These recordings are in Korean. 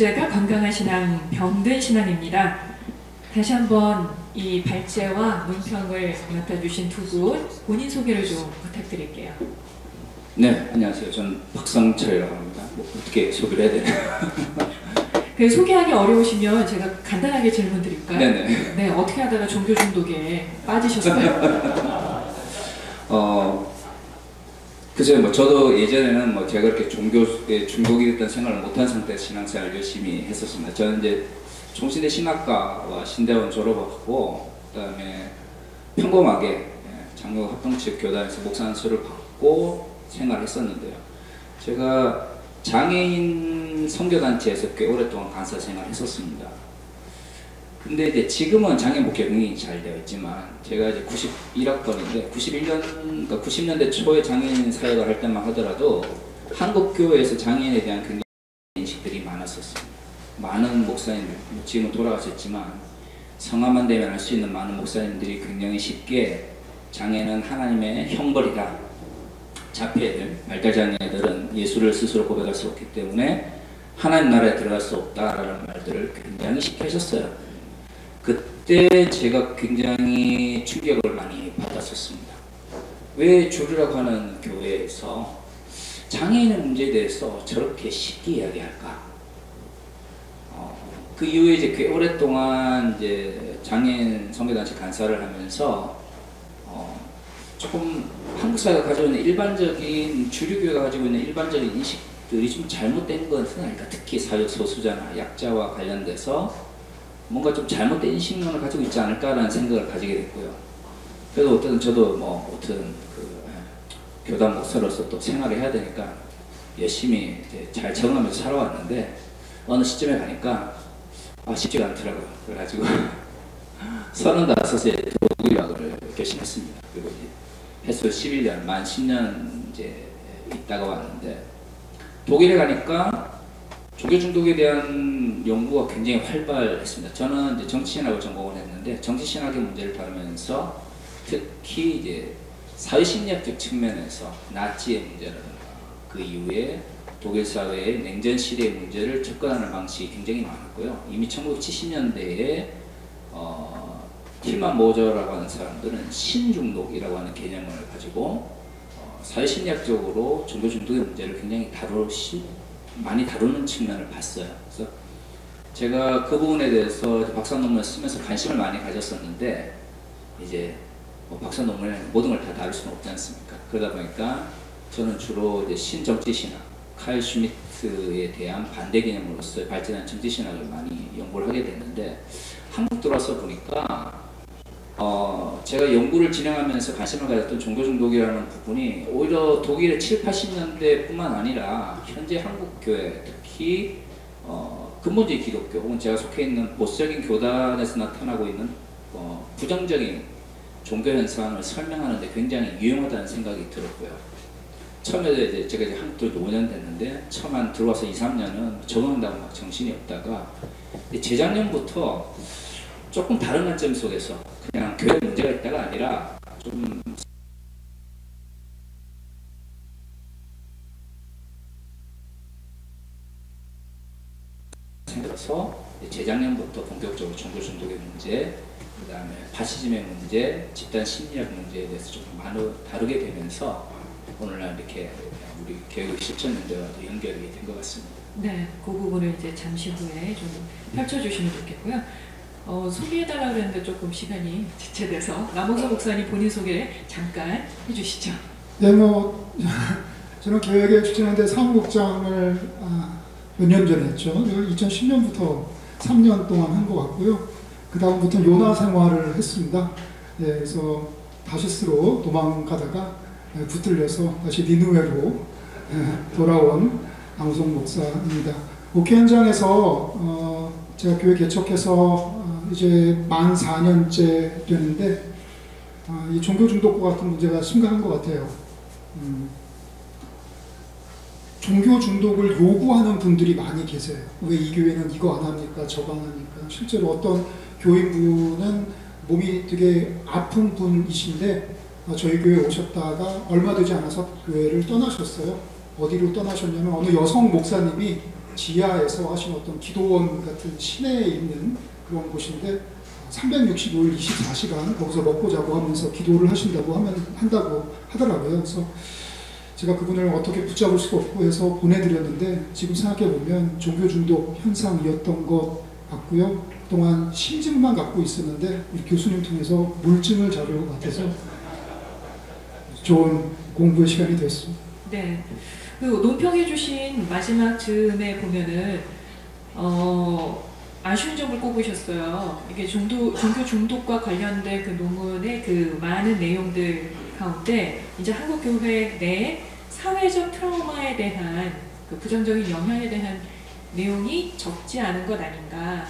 주제가 건강한 신앙, 병든 신앙입니다. 다시 한번 이 발제와 논평을 맡아주신 두 분 본인 소개를 좀 부탁드릴게요. 네, 안녕하세요. 저는 박성철이라고 합니다. 뭐 어떻게 소개를 해야 되나요? 그 소개하기 어려우시면 제가 간단하게 질문 드릴까요? 네네. 네, 어떻게 하다가 종교 중독에 빠지셨어요? 글쎄요, 뭐 저도 예전에는 뭐 제가 그렇게 종교에 중독이 됐다는 생각을 못한 상태에서 신앙생활을 열심히 했었습니다. 저는 이제 종신대 신학과와 신대원 졸업하고 그다음에 평범하게 장로 합동측 교단에서 목사 수를 받고 생활했었는데요. 제가 장애인 선교단체에서 꽤 오랫동안 간사 생활했었습니다. 근데 이제 지금은 장애인 복귀이 잘 되어 있지만 제가 이제 91학번인데 91년, 90년대 초에 장애인 사역을 할 때만 하더라도 한국 교회에서 장애인에 대한 굉장히 인식들이 많았었습니다. 많은 목사님들, 지금은 돌아가셨지만 성화만 되면 할 수 있는 많은 목사님들이 굉장히 쉽게 장애는 하나님의 형벌이다. 자폐들, 발달장애들은 예수를 스스로 고백할 수 없기 때문에 하나님 나라에 들어갈 수 없다라는 말들을 굉장히 쉽게 하셨어요. 그때 제가 굉장히 충격을 많이 받았었습니다. 왜 주류라고 하는 교회에서 장애인의 문제에 대해서 저렇게 쉽게 이야기할까? 그 이후에 이제 꽤 오랫동안 이제 장애인 선교단체 간사를 하면서 조금 한국 사회가 가지고 있는 일반적인 주류교회가 가지고 있는 일반적인 인식들이 좀 잘못된 것은 아닐까? 특히 사회 소수자나 약자와 관련돼서 뭔가 좀 잘못된 인식론을 가지고 있지 않을까라는 생각을 가지게 됐고요. 그래도 어쨌든 저도 뭐 어떤 교단 목사로서 또 생활을 해야 되니까 열심히 이제 잘 적응하면서 살아왔는데 어느 시점에 가니까 쉽지가 않더라고요. 그래가지고 35세 독일 유학을 결심했습니다. 그리고 이제 해수 11년, 만 10년 이제 있다가 왔는데 독일에 가니까 종교 중독에 대한 연구가 굉장히 활발했습니다. 저는 이제 정치신학을 전공을 했는데 정치신학의 문제를 다루면서 특히 이제 사회심리학적 측면에서 나치의 문제라든가 그 이후에 독일 사회의 냉전 시대의 문제를 접근하는 방식이 굉장히 많았고요. 이미 1970년대에 틸만 모저라고 하는 사람들은 신중독이라고 하는 개념을 가지고 사회심리학적으로 종교 중독의 문제를 굉장히 많이 다루는 측면을 봤어요. 그래서 제가 그 부분에 대해서 박사 논문을 쓰면서 관심을 많이 가졌었는데 이제 박사 논문에 모든 걸 다 다룰 수는 없지 않습니까? 그러다 보니까 저는 주로 이제 신정치신학, 칼 슈미트에 대한 반대 개념으로서 발전한 정치신학을 많이 연구를 하게 됐는데 한국 들어와서 보니까 제가 연구를 진행하면서 관심을 가졌던 종교 중독이라는 부분이 오히려 독일의 7, 80년대 뿐만 아니라 현재 한국 교회, 특히 근본주의 기독교 혹은 제가 속해 있는 보수적인 교단에서 나타나고 있는 부정적인 종교 현상을 설명하는 데 굉장히 유용하다는 생각이 들었고요. 처음에 이제 제가 이제 한국 들어도 5년 됐는데 처음 들어와서 2, 3년은 적응한다고 막 정신이 없다가 재작년부터 조금 다른 관점 속에서 그냥 교회 문제가 있다가 아니라 좀 생겨서 재작년부터 본격적으로 종교 중독의 문제, 그 다음에 파시즘의 문제, 집단 심리학 문제에 대해서 좀 다루게 되면서 오늘날 이렇게 우리 교육 실천 문제와도 연결이 된 것 같습니다. 네, 그 부분을 이제 잠시 후에 좀 펼쳐주시면 좋겠고요. 소개해달라고 했는데 조금 시간이 지체돼서 남홍석 목사님 본인 소개를 잠깐 해주시죠. 네, 저는 교회에 추천하는데 사무국장을 몇 년 전에 했죠. 2010년부터 3년 동안 한 것 같고요. 그 다음부터 요나 생활을 했습니다. 네, 그래서 다시스로 도망가다가 붙들려서 다시 니느웨로 돌아온 남홍석 목사입니다. 목회 현장에서 제가 교회 개척해서 이제 만 4년째 되는데 이 종교 중독과 같은 문제가 심각한 것 같아요. 종교 중독을 요구하는 분들이 많이 계세요. 왜 이 교회는 이거 안 합니까? 저거 안 합니까? 실제로 어떤 교인분은 몸이 되게 아픈 분이신데 저희 교회에 오셨다가 얼마 되지 않아서 교회를 떠나셨어요. 어디로 떠나셨냐면 어느 여성 목사님이 지하에서 하신 어떤 기도원 같은 시내에 있는 그런 곳인데 365일 24시간 거기서 먹고 자고 하면서 기도를 한다고 하더라고요. 그래서 제가 그분을 어떻게 붙잡을 수가 없고 해서 보내드렸는데 지금 생각해보면 종교 중독 현상이었던 것 같고요. 그동안 심증만 갖고 있었는데 우리 교수님 통해서 물증을 잡을 것 같아서 좋은 공부의 시간이 됐습니다. 네. 그리고 논평해 주신 마지막 즈음에 보면은 아쉬운 점을 꼽으셨어요. 이게 종교 중독과 관련된 그 논문의 그 많은 내용들 가운데 이제 한국 교회 내 사회적 트라우마에 대한 그 부정적인 영향에 대한 내용이 적지 않은 것 아닌가,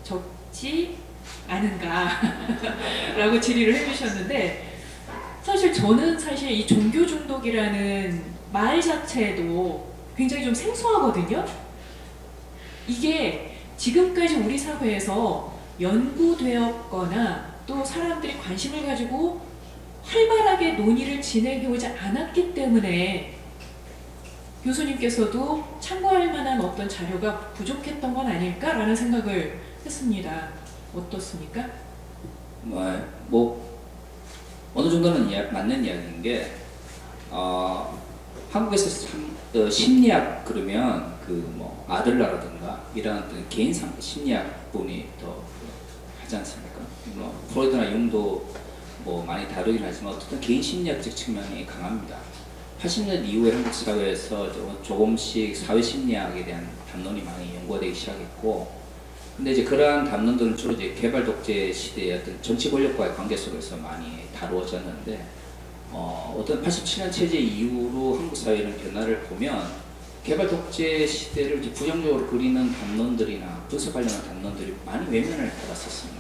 적지 않은가라고 질의를 해주셨는데, 사실 저는 이 종교 중독이라는 말 자체도 굉장히 좀 생소하거든요. 이게 지금까지 우리 사회에서 연구되었거나 또 사람들이 관심을 가지고 활발하게 논의를 진행해오지 않았기 때문에 교수님께서도 참고할 만한 어떤 자료가 부족했던 건 아닐까라는 생각을 했습니다. 어떻습니까? 뭐 어느 정도는 맞는 이야기인 게 한국에서 심리학 그러면 뭐 아들러라든가 이런 개인 심리학 분이 더 하지 않습니까? 뭐 프로이드나 융도 뭐 많이 다루긴 하지만 어쨌든 개인 심리학적 측면이 강합니다. 80년 이후에 한국 사회에서 조금씩 사회 심리학에 대한 담론이 많이 연구가 되기 시작했고, 근데 이제 그러한 담론들은 주로 이제 개발 독재 시대의 어떤 정치 권력과의 관계 속에서 많이 다루어졌는데, 어떤 87년 체제 이후로 한국 사회는 변화를 보면 개발 독재 시대를 이제 부정적으로 그리는 담론들이나 분석 관련한 담론들이 많이 외면을 받았었습니다.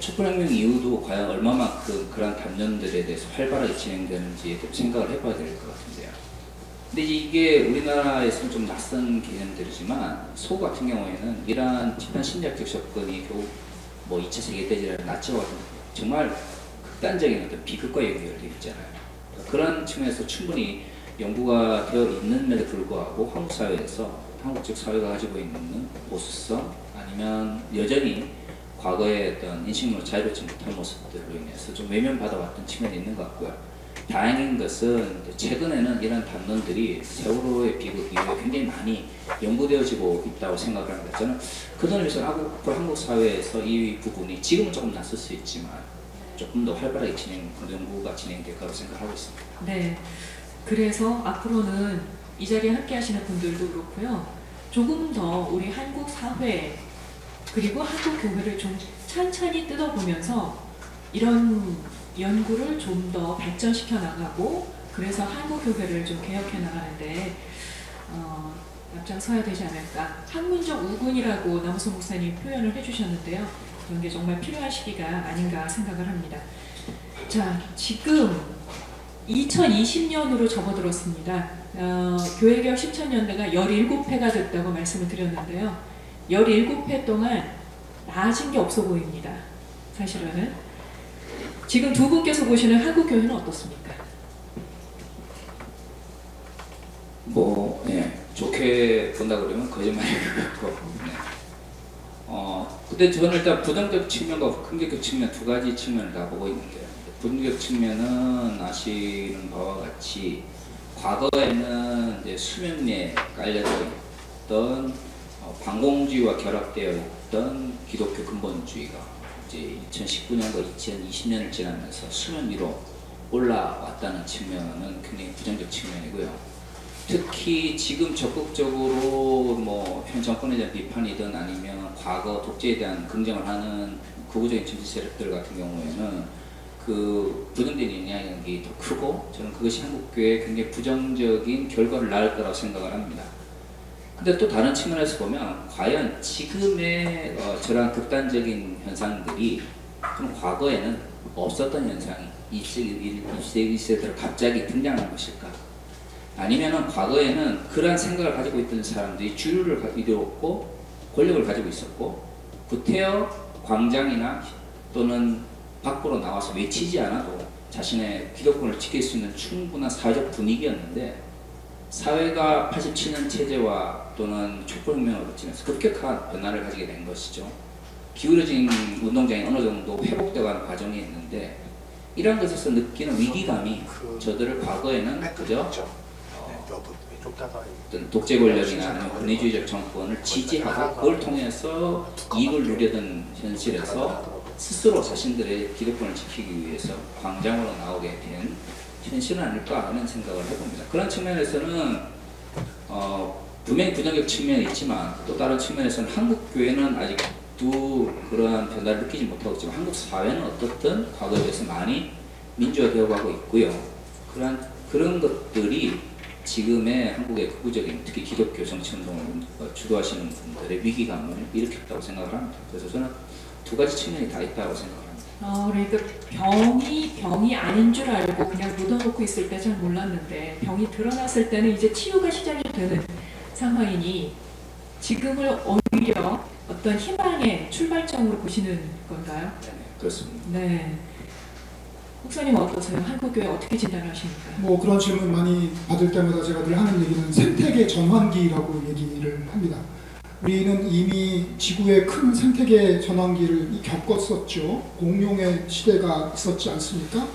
촛불혁명 이후도 과연 얼마만큼 그런 담론들에 대해서 활발하게 진행되는지에 좀 생각을 해봐야 될 것 같은데요. 근데 이게 우리나라에서는 좀 낯선 개념들이지만 서구 같은 경우에는 이러한 집단 심리학적 접근이 겨우 뭐 2차 세계대전이나 나치와 같은 정말 극단적인 어떤 비극과 연결되어 있잖아요. 그런 측면에서 충분히 연구가 되어 있는데도 불구하고 한국 사회에서 한국적 사회가 가지고 있는 보수성 아니면 여전히 과거의 어떤 인식으로 자유롭지 못한 모습들로 인해서 좀 외면받아왔던 측면이 있는 것 같고요. 다행인 것은 최근에는 이런 담론들이 세월호의 비극 이후에 굉장히 많이 연구되어지고 있다고 생각을 합니다. 저는 그동안 한국 사회에서 이 부분이 지금은 조금 낯설 수 있지만 조금 더 활발하게 연구가 진행될 거라고 생각하고 있습니다. 네. 그래서 앞으로는 이 자리에 함께 하시는 분들도 그렇고요. 조금 더 우리 한국 사회 그리고 한국 교회를 좀 찬찬히 뜯어보면서 이런 연구를 좀 더 발전시켜 나가고, 그래서 한국 교회를 좀 개혁해 나가는데 앞장서야 되지 않을까. 학문적 우군이라고 남우성 목사님 표현을 해주셨는데요. 그런 게 정말 필요한 시기가 아닌가 생각을 합니다. 자, 지금 2020년으로 접어들었습니다. 교회개혁 10천년대가 17회가 됐다고 말씀을 드렸는데요. 17회 동안 나아진 게 없어 보입니다. 사실은. 지금 두 분께서 보시는 한국 교회는 어떻습니까? 좋게 본다 그러면 거짓말일 것 같고. 근데 저는 일단 부정적 측면과 긍정적 측면 두 가지 측면을 다 보고 있는데요. 부정적 측면은 아시는 바와 같이 과거에는 이제 수면 위에 깔려져 있던 반공주의와 결합되어 있던 기독교 근본주의가 이제 2019년과 2020년을 지나면서 수면 위로 올라왔다는 측면은 굉장히 부정적 측면이고요. 특히 지금 적극적으로 뭐 현 정권에 대한 비판이든 아니면 과거 독재에 대한 긍정을 하는 극우적인 정치 세력들 같은 경우에는 그 부정적인 영향력이 더 크고, 저는 그것이 한국교회에 굉장히 부정적인 결과를 낳을 거라고 생각을 합니다. 근데 또 다른 측면에서 보면 과연 지금의 저런 극단적인 현상들이 그럼 과거에는 없었던 현상이 21세기 세대로 갑자기 등장한 것일까? 아니면은 과거에는 그러한 생각을 가지고 있던 사람들이 주류를 이루었고 권력을 가지고 있었고 구태여 광장이나 또는 밖으로 나와서 외치지 않아도 자신의 기독권을 지킬 수 있는 충분한 사회적 분위기였는데, 사회가 87년 체제와 또는 촛불혁명을 거치면서 급격한 변화를 가지게 된 것이죠. 기울어진 운동장이 어느 정도 회복되어가는 과정이 있는데 이런 것에서 느끼는 위기감이 저들을 과거에는 그저 어떤 독재 권력이나 아니면 권위주의적 정권을 지지하고 그걸 통해서 이익을 누리던 현실에서 스스로 자신들의 기득권을 지키기 위해서 광장으로 나오게 된 현실은 아닐까 하는 생각을 해봅니다. 그런 측면에서는 분명히 부정적 측면이 있지만 또 다른 측면에서는 한국 교회는 아직도 그러한 변화를 느끼지 못하고 있지만 한국 사회는 어떻든 과거에 비해서 많이 민주화되어 가고 있고요. 그런 것들이 지금의 한국의 극우적인 특히 기독교 정치운동을 주도하시는 분들의 위기감을 일으켰다고 생각을 합니다. 그래서 저는 두 가지 측면이 다 있다고 생각합니다. 그러니까 병이 아닌 줄 알고 그냥 묻어놓고 있을 때 잘 몰랐는데 병이 드러났을 때는 이제 치유가 시작이 되는 상황이니 지금을 오히려 어떤 희망의 출발점으로 보시는 건가요? 네, 그렇습니다. 네. 목사님 어떠세요? 한국교회 어떻게 진단하십니까? 뭐 그런 질문 많이 받을 때마다 제가 늘 하는 얘기는 생태계 전환기라고 얘기를 합니다. 우리는 이미 지구의 큰 생태계 전환기를 겪었었죠. 공룡의 시대가 있었지 않습니까?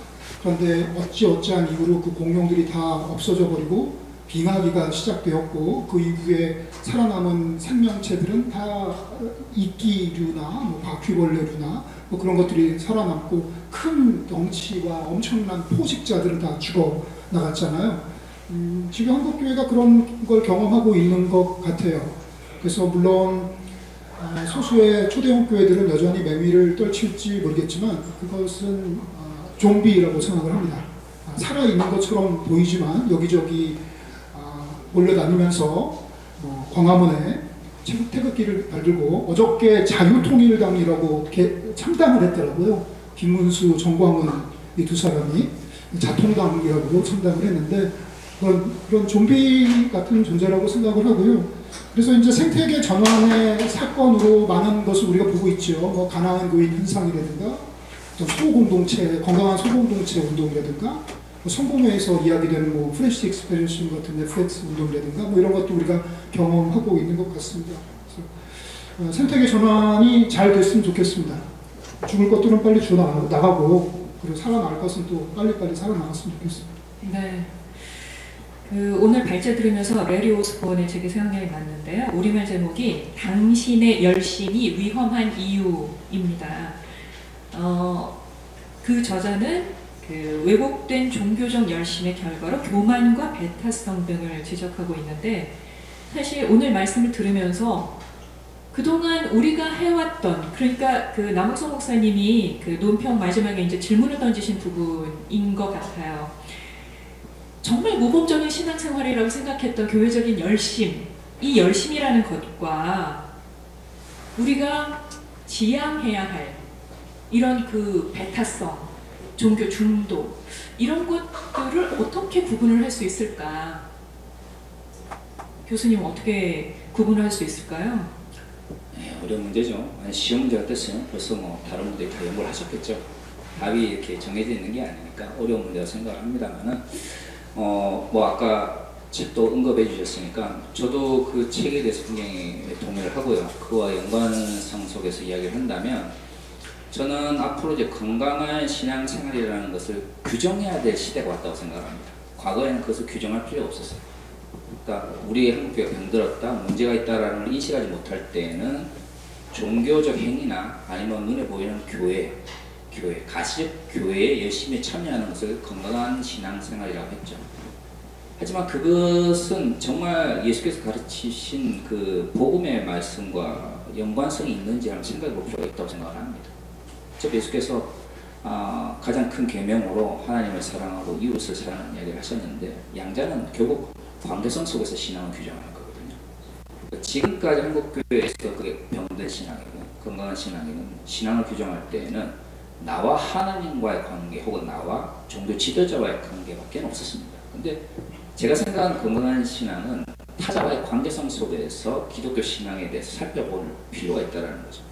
그런데 어찌어찌한 이후로 그 공룡들이 다 없어져 버리고 빙하기가 시작되었고 그 이후에 살아남은 생명체들은 다 이끼류나 뭐 바퀴벌레류나 뭐 그런 것들이 살아남고 큰 덩치와 엄청난 포식자들은 다 죽어 나갔잖아요. 지금 한국교회가 그런 걸 경험하고 있는 것 같아요. 그래서 물론 소수의 초대형 교회들은 여전히 맹위를 떨칠지 모르겠지만 그것은 좀비라고 생각을 합니다. 살아있는 것처럼 보이지만 여기저기 몰려다니면서 광화문에 태극기를 달들고 어저께 자유통일당이라고 창당을 했더라고요. 김문수, 정광훈 이 두 사람이 자통당이라고 창당을 했는데 그런 좀비 같은 존재라고 생각을 하고요. 그래서 이제 생태계 전환의 사건으로 많은 것을 우리가 보고 있죠. 뭐 가난한 교인 현상이라든가 소공동체, 건강한 소공동체 운동이라든가 성공회에서 이야기되는 뭐 프레시 익스페리언스 같은 넷플릭스 운동이라든가 뭐 이런 것도 우리가 경험하고 있는 것 같습니다. 그래서 생태계 전환이 잘 됐으면 좋겠습니다. 죽을 것들은 빨리 죽어나가고 그리고 살아날 것은 또 빨리빨리 살아나갔으면 좋겠습니다. 네. 오늘 발제 들으면서 레리 오스본의 책이 생각이 났는데요. 우리말 제목이 당신의 열심이 위험한 이유입니다. 그 저자는 왜곡된 종교적 열심의 결과로 교만과 배타성 등을 지적하고 있는데 사실 오늘 말씀을 들으면서 그동안 우리가 해왔던 그러니까 남학성 목사님이 논평 마지막에 이제 질문을 던지신 부분인 것 같아요. 정말 모범적인 신앙생활이라고 생각했던 교회적인 열심, 이 열심이라는 것과 우리가 지향해야 할 이런 배타성, 종교 중독 이런 것들을 어떻게 구분을 할 수 있을까? 교수님 어떻게 구분을 할 수 있을까요? 네, 어려운 문제죠. 시험 문제 같았어요. 벌써 다른 분들이 다 연구를 하셨겠죠. 답이 이렇게 정해져 있는 게 아니니까 어려운 문제라고 생각을 합니다만은 아까 책도 언급해 주셨으니까 저도 그 책에 대해서 굉장히 동의를 하고요. 그와 연관성 속에서 이야기를 한다면 저는 앞으로 이제 건강한 신앙생활이라는 것을 규정해야 될 시대가 왔다고 생각합니다. 과거에는 그것을 규정할 필요가 없었어요. 그러니까 우리 한국교회가 병들었다, 문제가 있다라는 걸 인식하지 못할 때에는 종교적 행위나 아니면 눈에 보이는 교회, 가시적 교회에 열심히 참여하는 것을 건강한 신앙생활이라고 했죠. 하지만 그것은 정말 예수께서 가르치신 그 복음의 말씀과 연관성이 있는지 한번 생각해 볼 필요가 있다고 생각을 합니다. 즉 예수께서 가장 큰 계명으로 하나님을 사랑하고 이웃을 사랑하는 이야기를 하셨는데 양자는 결국 관계성 속에서 신앙을 규정하는 거거든요. 그러니까 지금까지 한국교회에서 그게 병든 신앙이고 건강한 신앙이는 신앙을 규정할 때에는 나와 하나님과의 관계 혹은 나와 종교 지도자와의 관계밖에 없었습니다. 근데 제가 생각하는 건강한 신앙은 타자와의 관계성 속에서 기독교 신앙에 대해서 살펴볼 필요가 있다는 거죠.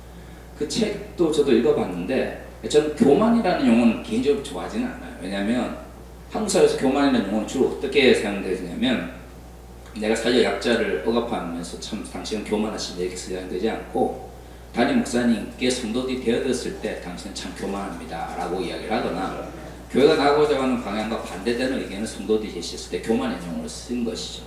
그 책도 저도 읽어봤는데 저는 교만이라는 용어는 개인적으로 좋아하지는 않아요. 왜냐하면 한국 사회에서 교만이라는 용어는 주로 어떻게 사용되냐면 내가 사회 약자를 억압하면서 참 당신은 교만하신 이렇게 쓰장되지 않고 담임 목사님께 성도들이 되어들었을 때 당신은 참 교만합니다 라고 이야기를 하거나 교회가 나가고자 하는 방향과 반대되는 의견을 성도들이 제시했을 때 교만의 용어를 쓴 것이죠.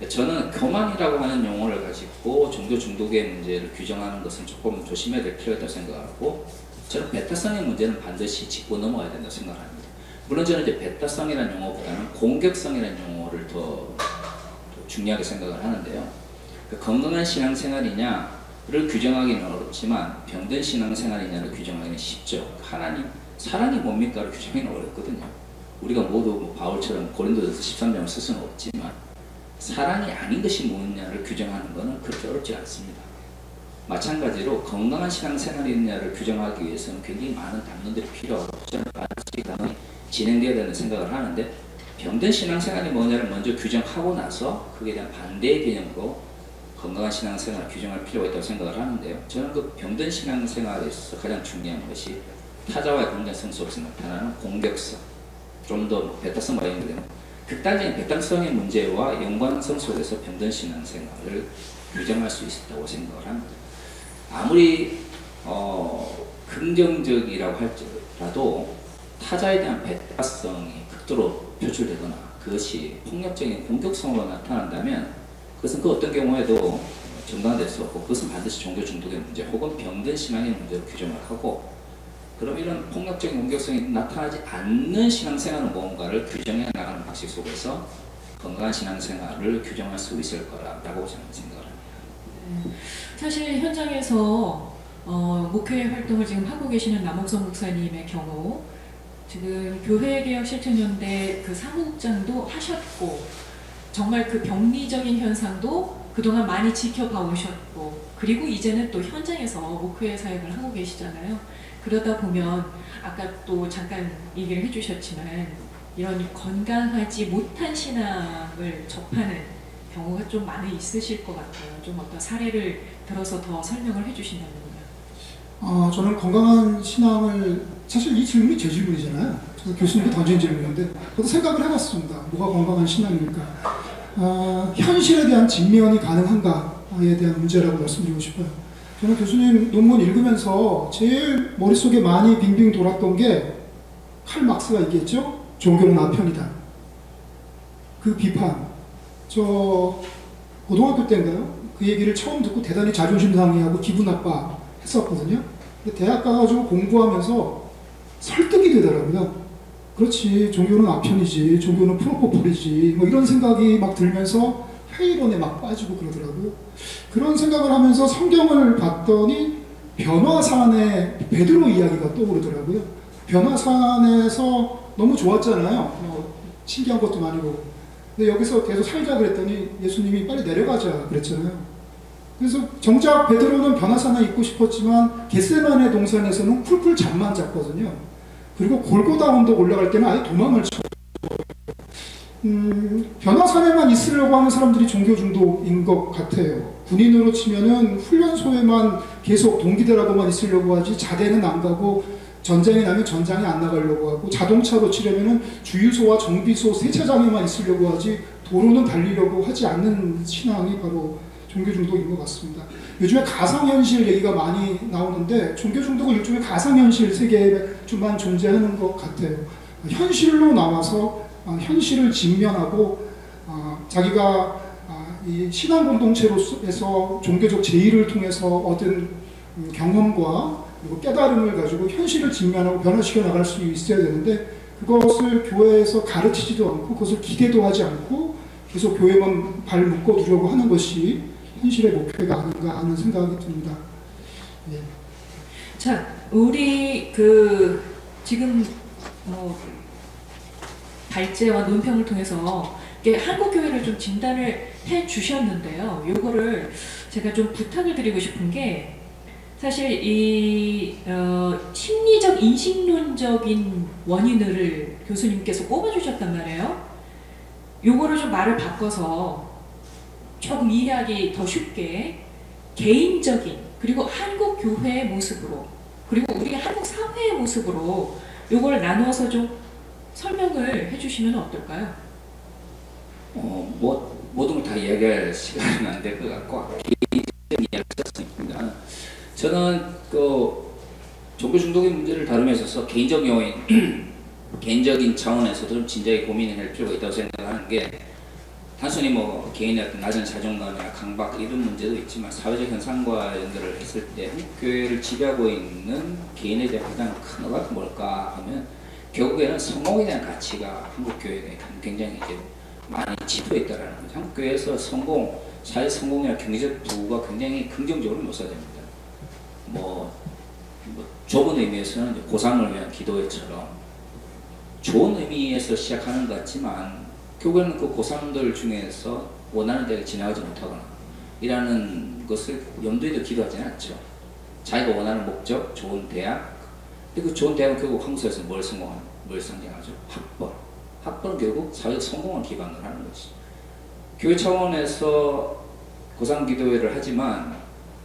저는 교만이라고 하는 용어를 가지고 종교 중독의 문제를 규정하는 것은 조금 조심해야 될 필요가 있다고 생각하고 저는 배타성의 문제는 반드시 짚고 넘어야 된다고 생각합니다. 물론 저는 이제 배타성이라는 용어보다는 공격성이라는 용어를 더 중요하게 생각을 하는데요. 건강한 신앙생활이냐를 규정하기는 어렵지만 병든 신앙생활이냐를 규정하기는 쉽죠. 하나님, 사랑이 뭡니까를 규정하기는 어렵거든요. 우리가 모두 뭐 바울처럼 고린도전서 13장을 쓸 수는 없지만 사랑이 아닌 것이 무엇이냐를 규정하는 것은 그렇게 어렵지 않습니다. 마찬가지로 건강한 신앙생활이냐를 규정하기 위해서는 굉장히 많은 담론들이 필요하고 저는 반드시 당연히 진행되어야 된다는 생각을 하는데 병든 신앙생활이 뭐냐를 먼저 규정하고 나서 그에 대한 반대의 개념으로 건강한 신앙생활을 규정할 필요가 있다고 생각을 하는데요. 저는 그 병든 신앙생활에서 가장 중요한 것이 타자와의 공존성속에서 나타나는 공격성, 좀 더 배타성과 연결되는 극단적인 배타성의 문제와 연관성 속에서 병든 신앙생활을 규정할 수 있다고 생각을 합니다. 아무리 긍정적이라고 할지라도 타자에 대한 배타성이 극도로 표출되거나 그것이 폭력적인 공격성으로 나타난다면 그것은 그 어떤 경우에도 정당화될 수 없고 그것은 반드시 종교 중독의 문제 혹은 병든 신앙의 문제로 규정을 하고 그럼 이런 폭력적인 공격성이 나타나지 않는 신앙생활은 뭔가를 규정해 나가는 방식 속에서 건강한 신앙생활을 규정할 수 있을 거라고 저는 생각을 합니다. 사실 현장에서 목회 활동을 지금 하고 계시는 남옥성 목사님의 경우 지금 교회개혁실천연대 그 사무국장도 하셨고 정말 그 병리적인 현상도 그동안 많이 지켜봐 오셨고 그리고 이제는 또 현장에서 목회 사역을 하고 계시잖아요. 그러다 보면 아까 또 잠깐 얘기를 해주셨지만 이런 건강하지 못한 신앙을 접하는 경우가 좀 많이 있으실 것 같아요. 좀 어떤 사례를 들어서 더 설명을 해주신다면요. 저는 건강한 신앙을 사실 이 질문이 제 질문이잖아요. 교수님이 던진 질문인데 저도 생각을 해봤습니다. 뭐가 건강한 신앙입니까? 현실에 대한 직면이 가능한가에 대한 문제라고 말씀드리고 싶어요. 저는 교수님 논문 읽으면서 제일 머릿속에 많이 빙빙 돌았던 게 칼 막스가 얘기했죠. 종교는 아편이다. 그 비판. 저 고등학교 때인가요? 그 얘기를 처음 듣고 대단히 자존심 상해하고 기분 나빠 했었거든요. 근데 대학 가가지고 공부하면서 설득이 되더라고요. 그렇지, 종교는 아편이지, 종교는 프로포폴이지, 뭐 이런 생각이 막 들면서 회의론에 막 빠지고 그러더라고요. 그런 생각을 하면서 성경을 봤더니 변화산의 베드로 이야기가 떠오르더라고요. 변화산에서 너무 좋았잖아요. 신기한 것도 많이 보고. 근데 여기서 계속 살자 그랬더니 예수님이 빨리 내려가자 그랬잖아요. 그래서 정작 베드로는 변화산에 있고 싶었지만 겟세마네 동산에서는 쿨쿨 잠만 잤거든요. 그리고 골고다 언덕 올라갈 때는 아예 도망을 쳐. 변화산에만 있으려고 하는 사람들이 종교 중독인 것 같아요. 군인으로 치면은 훈련소에만 계속 동기들하고만 있으려고 하지 자대는 안 가고 전쟁이 나면 전장에 안 나가려고 하고 자동차로 치려면은 주유소와 정비소 세차장에만 있으려고 하지 도로는 달리려고 하지 않는 신앙이 바로 종교 중독인 것 같습니다. 요즘에 가상현실 얘기가 많이 나오는데 종교 중독은 일종의 가상현실 세계에만 존재하는 것 같아요. 현실로 나와서 현실을 직면하고 자기가 이 신앙 공동체로서 종교적 제의를 통해서 얻은 경험과 그리고 깨달음을 가지고 현실을 직면하고 변화시켜 나갈 수 있어야 되는데 그것을 교회에서 가르치지도 않고 그것을 기대도 하지 않고 계속 교회만 발 묶어두려고 하는 것이 현실의 목표가 아닌가 하는 생각이 듭니다. 예. 자, 우리 지금 발제와 논평을 통해서 한국 교회를 좀 진단을 해 주셨는데요. 요거를 제가 좀 부탁을 드리고 싶은 게 사실 이 심리적 인식론적인 원인을 교수님께서 꼽아주셨단 말이에요. 요거를 좀 말을 바꿔서 조금 이해하기 더 쉽게 개인적인 그리고 한국 교회의 모습으로 그리고 우리 한국 사회의 모습으로 요걸 나누어서 좀 설명을 해주시면 어떨까요? 모든 걸 다 이야기할 시간은 안 될 것 같고 개인적인 이야기를 했습니다. 저는 그 종교 중독의 문제를 다룸에 있어서 개인적 요인, 개인적인 차원에서도 좀 진지하게 고민할 필요가 있다고 생각하는 게 단순히 뭐 개인의 어떤 낮은 자존감이나 강박 이런 문제도 있지만 사회적 현상과 연결을 했을 때 한국교회를 지배하고 있는 개인에 대한 가장 큰 어가 뭘까 하면 결국에는 성공에 대한 가치가 한국교회에 굉장히 이제 많이 지표에 있다라는 거죠. 한국교회에서 성공, 사회 성공이나 경제적 부가 굉장히 긍정적으로 묘사됩니다. 뭐 좁은 의미에서는 고3을 위한 기도회처럼 좋은 의미에서 시작하는 것 같지만 결국에는 그 고3들 중에서 원하는 대학에 지나가지 못하거나 이라는 것을 염두에도 기도하지는 않죠. 자기가 원하는 목적, 좋은 대학. 근데 그 좋은 대학은 결국 한국사회에서 뭘 상징하죠? 학벌. 학벌은 결국 사회적 성공을 기반으로 하는 것이죠. 교회 차원에서 고3 기도회를 하지만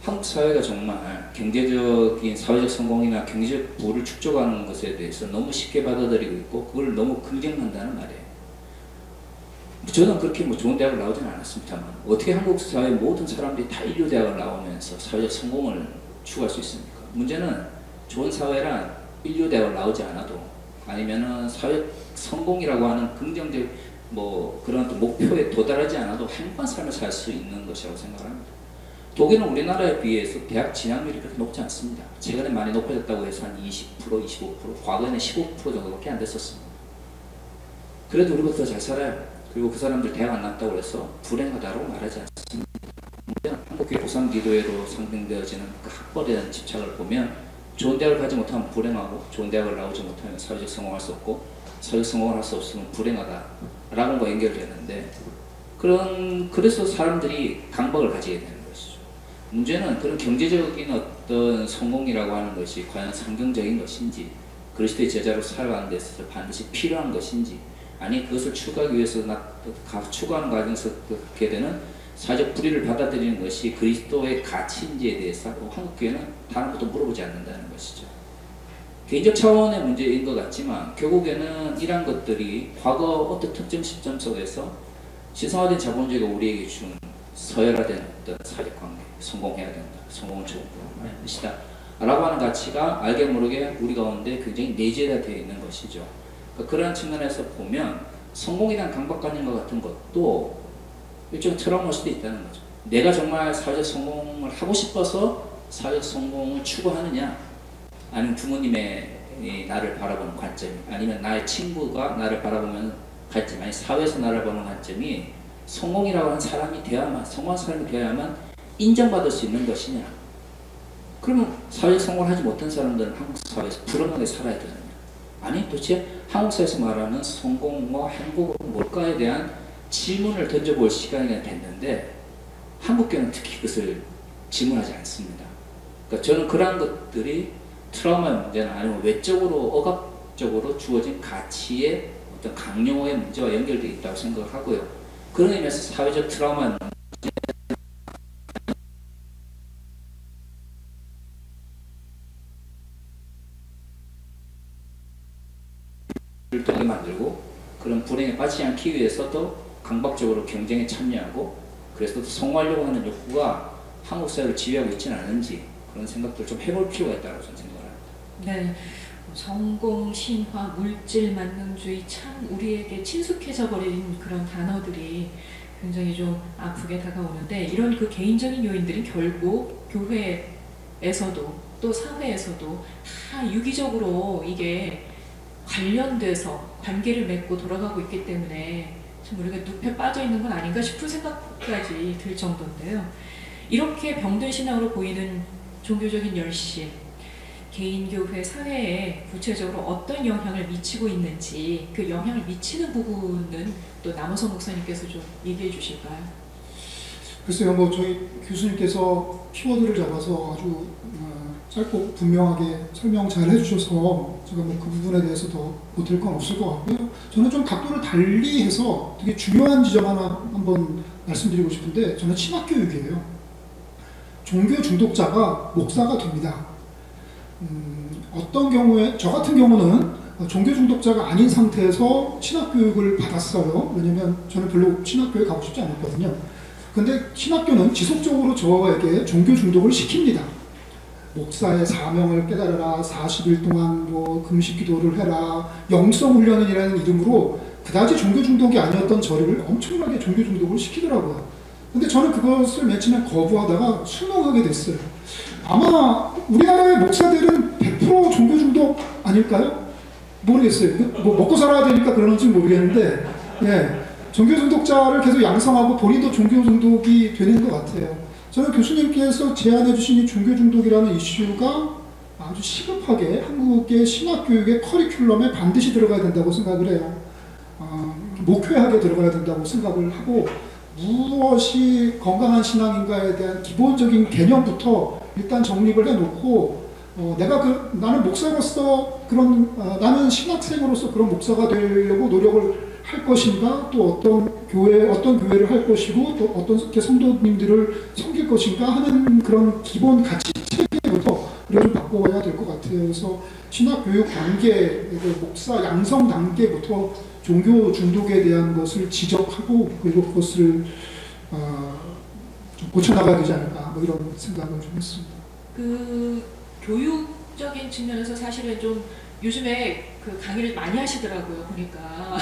한국 사회가 정말 경제적인 사회적 성공이나 경제적 부를 축적하는 것에 대해서 너무 쉽게 받아들이고 있고 그걸 너무 긍정한다는 말이에요. 저는 그렇게 뭐 좋은 대학을 나오지는 않았습니다만 어떻게 한국 사회 모든 사람들이 다 인류 대학을 나오면서 사회적 성공을 추구할 수 있습니까? 문제는 좋은 사회란 인류 대학을 나오지 않아도 아니면은 사회 성공이라고 하는 긍정적 뭐 그런 또 목표에 도달하지 않아도 행복한 삶을 살 수 있는 것이라고 생각합니다. 독일은 우리나라에 비해서 대학 진학률이 그렇게 높지 않습니다. 최근에 많이 높아졌다고 해서 한 20%, 25%, 과거에는 15% 정도밖에 안 됐었습니다. 그래도 우리보다 더 잘 살아요. 그리고 그 사람들 대학 안 나왔다고 해서 불행하다고 말하지 않습니다. 한국교회 고3 기도회로 상징되어지는 그 학벌에 대한 집착을 보면 좋은 대학을 가지 못하면 불행하고 좋은 대학을 나오지 못하면 사회적 성공할 수 없고 사회적 성공을 할 수 없으면 불행하다라는 거 연결되는데 그래서 사람들이 강박을 가지게 되는 것이죠. 문제는 그런 경제적인 어떤 성공이라고 하는 것이 과연 성경적인 것인지 그리스도의 제자로 살아가는 데 있어서 반드시 필요한 것인지 아니 그것을 추구하기 위해서 추구하는 과정에서 갖게 되는 사회적 불의를 받아들이는 것이 그리스도의 가치인지에 대해서 한국교회는 다른 것도 물어보지 않는다는 것이죠. 개인적 차원의 문제인 것 같지만 결국에는 이러한 것들이 과거 어떤 특정 시점 속에서 신성화된 자본주의가 우리에게 준 서열화된 어떤 사회적 관계, 성공해야 된다, 성공은 좋은 것이다 라고 하는 가치가 알게 모르게 우리 가운데 굉장히 내재되어 있는 것이죠. 그러한 측면에서 보면 성공에 대한 강박관념과 같은 것도 일종의 트라우마일 수도 있다는 거죠. 내가 정말 사회적 성공을 하고 싶어서 사회적 성공을 추구하느냐 아니면 부모님의 나를 바라보는 관점 아니면 나의 친구가 나를 바라보는 관점 아니 사회에서 나를 보는 관점이 성공이라고 하는 사람이 되어야만 성공한 사람이 되어야만 인정받을 수 있는 것이냐 그러면 사회적 성공을 하지 못한 사람들은 한국 사회에서 불행하게 살아야 되느냐 아니 도대체 한국 사회에서 말하는 성공과 행복은 뭘까에 대한 질문을 던져볼 시간이 됐는데 한국교회는 특히 그것을 질문하지 않습니다. 그러니까 저는 그러한 것들이 트라우마의 문제나 아니면 외적으로 억압적으로 주어진 가치의 어떤 강요의 문제와 연결되어 있다고 생각을 하고요. 그런 의미에서 사회적 트라우마의 문제를 만들고 그런 불행에 빠지지 않기 위해서도 강박적으로 경쟁에 참여하고 그래서 또 성공하려고 하는 욕구가 한국 사회를 지배하고 있지는 않은지 그런 생각들 좀 해볼 필요가 있다고 저는 생각을 합니다. 네, 성공, 신화, 물질 만능주의 참 우리에게 친숙해져 버린 그런 단어들이 굉장히 좀 아프게 다가오는데 이런 그 개인적인 요인들이 결국 교회에서도 또 사회에서도 다 유기적으로 이게 관련돼서 관계를 맺고 돌아가고 있기 때문에 참 우리가 늪에 빠져 있는 건 아닌가 싶은 생각까지 들 정도인데요. 이렇게 병든 신앙으로 보이는 종교적인 열심, 개인교회, 사회에 구체적으로 어떤 영향을 미치고 있는지 그 영향을 미치는 부분은 또 남우성 목사님께서 좀 얘기해 주실까요? 글쎄요, 뭐 저희 교수님께서 키워드를 잡아서 아주 짧고 분명하게 설명 잘 해주셔서 제가 뭐 그 부분에 대해서 더 보탤 건 없을 것 같고요. 저는 좀 각도를 달리해서 되게 중요한 지점 하나 한번 말씀드리고 싶은데 저는 신학교육이에요. 종교 중독자가 목사가 됩니다. 어떤 경우에 저 같은 경우는 종교 중독자가 아닌 상태에서 신학교육을 받았어요. 왜냐면 저는 별로 신학교에 가고 싶지 않았거든요. 근데 신학교는 지속적으로 저에게 종교 중독을 시킵니다. 목사의 사명을 깨달아라, 40일 동안 뭐 금식 기도를 해라, 영성 훈련이라는 이름으로 그다지 종교 중독이 아니었던 저를 엄청나게 종교 중독을 시키더라고요. 근데 저는 그것을 맨 처음에 거부하다가 순응하게 됐어요. 아마 우리나라의 목사들은 100% 종교 중독 아닐까요? 모르겠어요. 뭐 먹고 살아야 되니까 그러는지 모르겠는데, 예, 종교 중독자를 계속 양성하고 본인도 종교 중독이 되는 것 같아요. 저는 교수님께서 제안해 주신 이 종교 중독이라는 이슈가 아주 시급하게 한국의 신학교육의 커리큘럼에 반드시 들어가야 된다고 생각을 해요. 목회하게 들어가야 된다고 생각을 하고, 무엇이 건강한 신앙인가에 대한 기본적인 개념부터 일단 정립을 해놓고, 나는 목사로서 나는 신학생으로서 그런 목사가 되려고 노력을 할 것인가, 또 어떤 교회를 할 것이고, 또 어떤 성도님들을 섬길 것인가 하는 그런 기본 가치 체계부터 우리가 좀 바꿔야 될 것 같아요. 그래서 신학교육 단계, 목사 양성 단계부터 종교 중독에 대한 것을 지적하고, 그리고 그것을 좀 고쳐나가야 되지 않을까, 뭐 이런 생각을 좀 했습니다. 그 교육적인 측면에서 사실은 좀 요즘에 그 강의를 많이 하시더라고요, 보니까.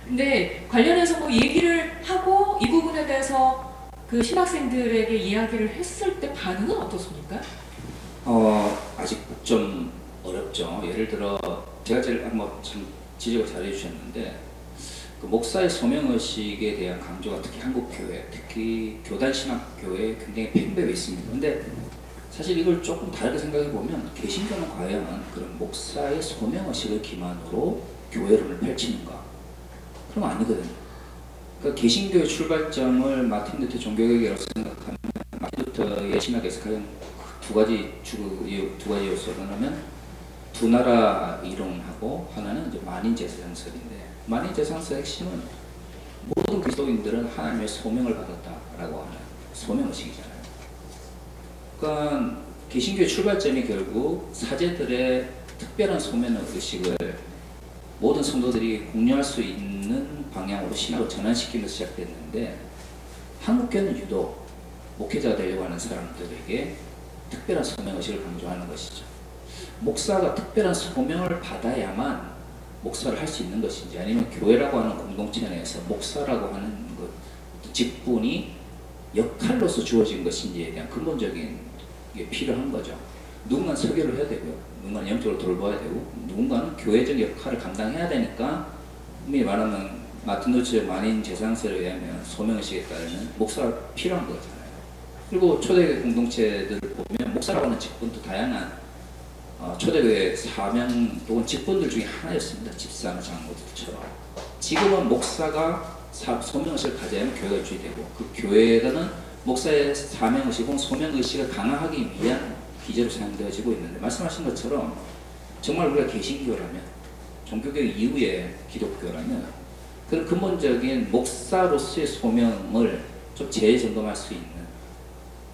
근데 관련해서 뭐 얘기를 하고 이 부분에 대해서 그 신학생들에게 이야기를 했을 때 반응은 어떻습니까? 아직 좀 어렵죠. 예를 들어 제가 제일 한번 참 지적을 잘 해주셨는데, 그 목사의 소명의식에 대한 강조가 특히 한국 교회, 특히 교단 신학교에 굉장히 팽배해 있습니다. 근데 사실 이걸 조금 다르게 생각해 보면, 개신교는 과연 그런 목사의 소명의식을 기반으로 교회론을 펼치는가? 그럼 아니거든요. 그러니까 개신교의 출발점을 마틴 루터 종교개혁이라고 생각하면, 마틴 루터의 신학에서 가장 두 가지 요소를 하면, 두 나라 이론하고 하나는 이제 만인제사장설인데, 만인제사장설의 핵심은 모든 그리스도인들은 하나님의 소명을 받았다라고 하는 소명의식이잖아요. 그러니까 개신교의 출발점이 결국 사제들의 특별한 소명의식을 모든 성도들이 공유할 수 있는 방향으로 신학을 전환시키면서 시작됐는데, 한국교회는 유독 목회자가 되려고 하는 사람들에게 특별한 소명의식을 강조하는 것이죠. 목사가 특별한 소명을 받아야만 목사를 할 수 있는 것인지, 아니면 교회라고 하는 공동체 내에서 목사라고 하는 직분이 역할로서 주어진 것인지에 대한 근본적인 게 필요한 거죠. 누군가는 설교를 해야 되고요, 누군가는 영적으로 돌봐야 되고, 누군가는 교회적 역할을 감당해야 되니까, 흔히 말하면 마틴 루터 만인제사장설에 의하면 소명의식에 따르는 목사가 필요한 거잖아요. 그리고 초대교회 공동체들을 보면 목사라고 하는 직분도 다양한 초대교회 사명 또는 직분들 중에 하나였습니다. 집사나 장로들처럼. 지금은 목사가 소명의식을 가져야만 교회가 유지되고, 그 교회에는 목사의 사명의식 혹은 소명의식을 강화하기 위한 기제로 사용되어지고 있는데, 말씀하신 것처럼 정말 우리가 개신교라면, 종교개혁 이후의 기독교라면 그런 근본적인 목사로서의 소명을 좀 재점검할 수 있는,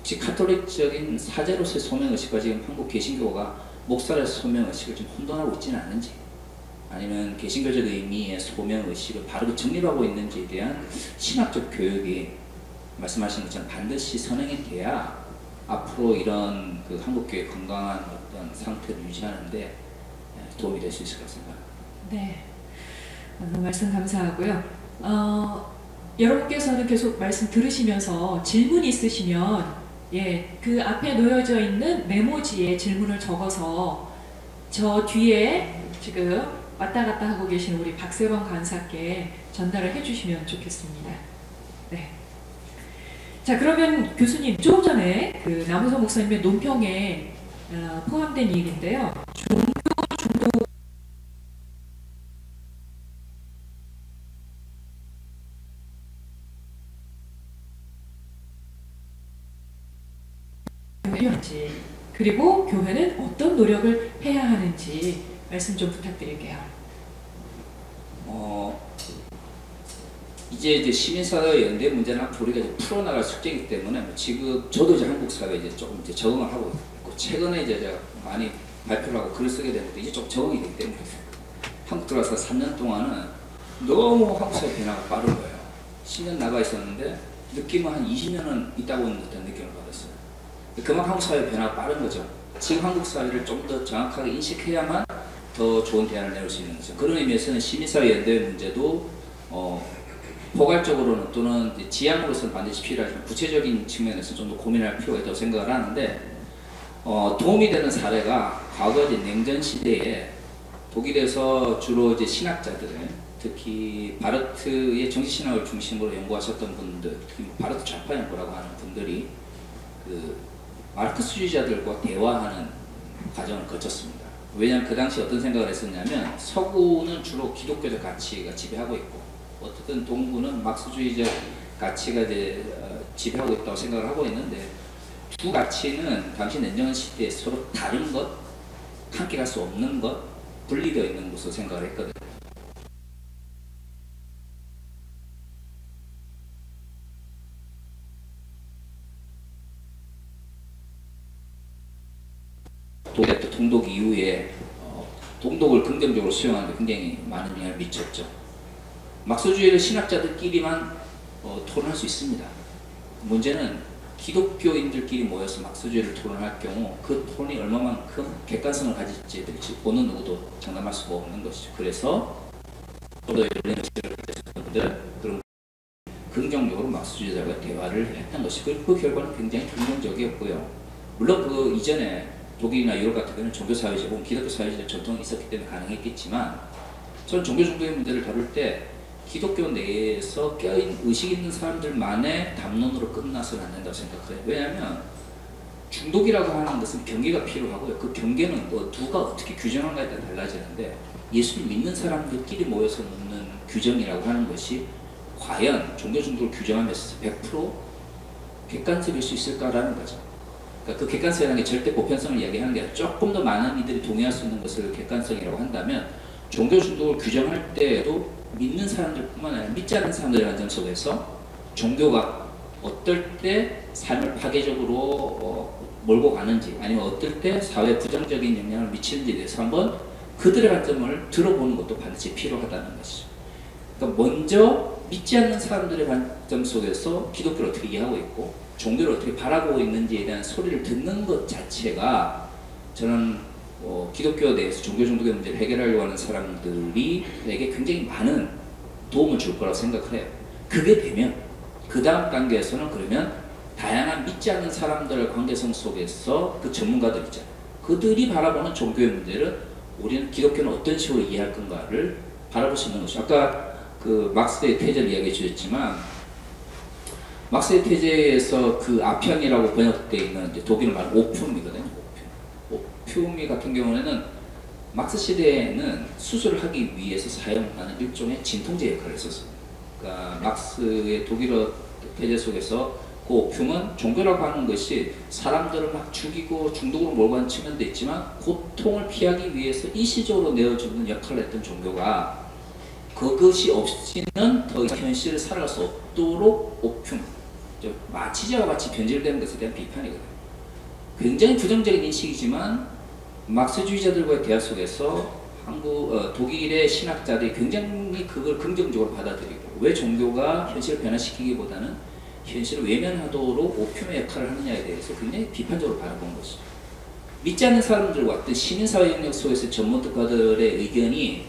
즉 카톨릭적인 사제로서의 소명의식과 지금 한국 개신교가 목사의 소명의식을 좀 혼돈하고 있지는 않은지, 아니면 개신교적 의미의 소명의식을 바르게 정립하고 있는지에 대한 신학적 교육이 말씀하신 것처럼 반드시 선행이 돼야 앞으로 이런 그 한국교회의 건강한 어떤 상태를 유지하는데 도움이 될 수 있을 것 같습니다. 네, 말씀 감사하고요. 여러분께서는 계속 말씀 들으시면서 질문이 있으시면, 예, 그 앞에 놓여져 있는 메모지에 질문을 적어서 저 뒤에 지금 왔다 갔다 하고 계신 우리 박세범 간사께 전달을 해주시면 좋겠습니다. 네. 자, 그러면 교수님, 조금 전에 그 남우석 목사님의 논평에 포함된 일인데요. 종교 중독 필요한지, 그리고 교회는 어떤 노력을 해야 하는지 말씀 좀 부탁드릴게요. 이제 시민사회 연대 문제는 앞으로 우리가 이제 풀어나갈 숙제이기 때문에, 지금 저도 이제 한국 사회에 이제 조금 이제 적응을 하고 있고, 최근에 이제 제가 많이 발표를 하고 글을 쓰게 되는데 이제 좀 적응이 되기 때문에 한국 들어와서 3년 동안은 너무 한국 사회 변화가 빠른 거예요. 10년 나가 있었는데 느낌은 한 20년은 있다고 있는 듯한 느낌을 받았어요. 그만큼 한국 사회 변화가 빠른 거죠. 지금 한국 사회를 좀 더 정확하게 인식해야만 더 좋은 대안을 내올 수 있는 거죠. 그런 의미에서는 시민사회 연대의 문제도 포괄적으로는 또는 지향으로서는 반드시 필요하지만 구체적인 측면에서 좀 더 고민할 필요가 있다고 생각을 하는데 도움이 되는 사례가 과거 이제 냉전 시대에 독일에서 주로 이제 신학자들, 특히 바르트의 정치신학을 중심으로 연구하셨던 분들, 특히 바르트 좌파 연구라고 하는 분들이 그 마르크스주의자들과 대화하는 과정을 거쳤습니다. 왜냐하면 그 당시 어떤 생각을 했었냐면 서구는 주로 기독교적 가치가 지배하고 있고 어쨌든 동구는 막스주의적 가치가 이제 지배하고 있다고 생각을 하고 있는데 두 가치는 당시 냉전 시대에 서로 다른 것, 함께 갈 수 없는 것, 분리되어 있는 것으로 생각을 했거든요. 동독 이후에 동독을 긍정적으로 수용하는 데 굉장히 많은 영향을 미쳤죠. 막스주의를 신학자들끼리만 토론할 수 있습니다. 문제는 기독교인들끼리 모여서 막스주의를 토론할 경우 그 토론이 얼마만큼 객관성을 가질지 어느 누구도 장담할 수가 없는 것이죠. 그래서 좀 더 열린 의식을 가졌던 분들 그런 긍정적으로 막스주의자들과 대화를 했던 것이고 그 결과는 굉장히 긍정적이었고요. 물론 그 이전에 독일이나 유럽 같은 경우는 종교사회제 혹은 기독교사회제 전통이 있었기 때문에 가능했겠지만 저는 종교중독의 문제를 다룰 때 기독교 내에서 껴있는 의식 있는 사람들만의 담론으로 끝나서는 안 된다고 생각해요. 왜냐하면 중독이라고 하는 것은 경계가 필요하고요. 그 경계는 누가 어떻게 규정하는가에 따라 달라지는데 예수를 믿는 사람들끼리 모여서 놓는 규정이라고 하는 것이 과연 종교 중독을 규정하면서 100% 객관적일 수 있을까라는 거죠. 그러니까 그 객관성이라는 게 절대 보편성을 이야기하는 게 아니라 조금 더 많은 이들이 동의할 수 있는 것을 객관성이라고 한다면 종교 중독을 규정할 때에도 믿는 사람들뿐만 아니라 믿지 않는 사람들의 관점 속에서 종교가 어떨 때 삶을 파괴적으로 몰고 가는지 아니면 어떨 때 사회에 부정적인 영향을 미치는지에 대해서 한번 그들의 관점을 들어보는 것도 반드시 필요하다는 것이죠. 그러니까 먼저 믿지 않는 사람들의 관점 속에서 기독교를 어떻게 이해하고 있고 종교를 어떻게 바라보고 있는지에 대한 소리를 듣는 것 자체가 저는 기독교 내에서 종교 중독의 문제를 해결하려고 하는 사람들에게 굉장히 많은 도움을 줄 거라고 생각을 해요. 그게 되면 그 다음 단계에서는 그러면 다양한 믿지 않는 사람들의 관계성 속에서 그 전문가들 있잖아요. 그들이 바라보는 종교의 문제를 우리는 기독교는 어떤 식으로 이해할 건가를 바라볼 수 있는 것이죠. 아까 그 막스의 태제를 이야기해 주셨지만 막스의 태제에서 그 아편이라고 번역되어 있는 독일어 말 오품이거든요. 오피움이 같은 경우에는 막스 시대에는 수술을 하기 위해서 사용하는 일종의 진통제 역할을 했었습니다. 그러니까 막스의 독일어 태제 속에서 그 오피움은 종교라고 하는 것이 사람들을 막 죽이고 중독으로 몰고 가는 측면도 있지만 고통을 피하기 위해서 일시적으로 내어주는 역할을 했던 종교가 그것이 없이는 더 이상 현실을 살아갈 수 없도록 오피움, 마취제와 같이 변질되는 것에 대한 비판이거든요. 굉장히 부정적인 인식이지만 막스주의자들과의 대화 속에서 독일의 신학자들이 굉장히 그걸 긍정적으로 받아들이고 왜 종교가 현실을 변화시키기보다는 현실을 외면하도록 오피움의 역할을 하느냐에 대해서 굉장히 비판적으로 바라본 것이죠. 믿지 않는 사람들과 어떤 시민사회 영역 속에서 전문가들의 의견이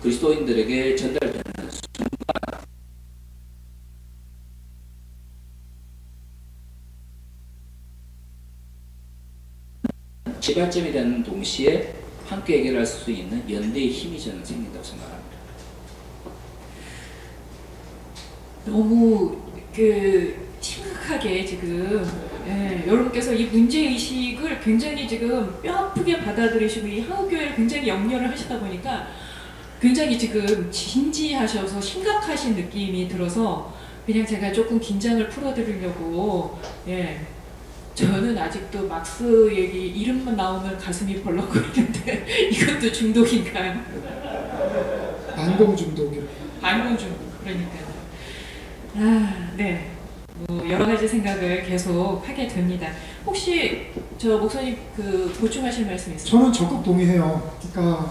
그리스도인들에게 전달되는 순간 지발점이 되는 동시에 함께 해결할 수 있는 연대의 힘이 저는 생긴다고 생각합니다. 너무 심각하게 지금 여러분께서 이 문제의식을 굉장히 지금 뼈아프게 받아들이시고 이 한국교회를 굉장히 염려를 하시다 보니까 굉장히 지금 진지하셔서 심각하신 느낌이 들어서 그냥 제가 조금 긴장을 풀어드리려고 저는 아직도 막스 얘기 이름만 나오면 가슴이 벌렁거리는데 이것도 중독인가요? 반공 중독이요. 반공 중독, 그러니까요. 네. 뭐 여러 가지 생각을 계속 하게 됩니다. 혹시 저 목사님 보충하실 말씀 있으세요? 저는 적극 동의해요. 그러니까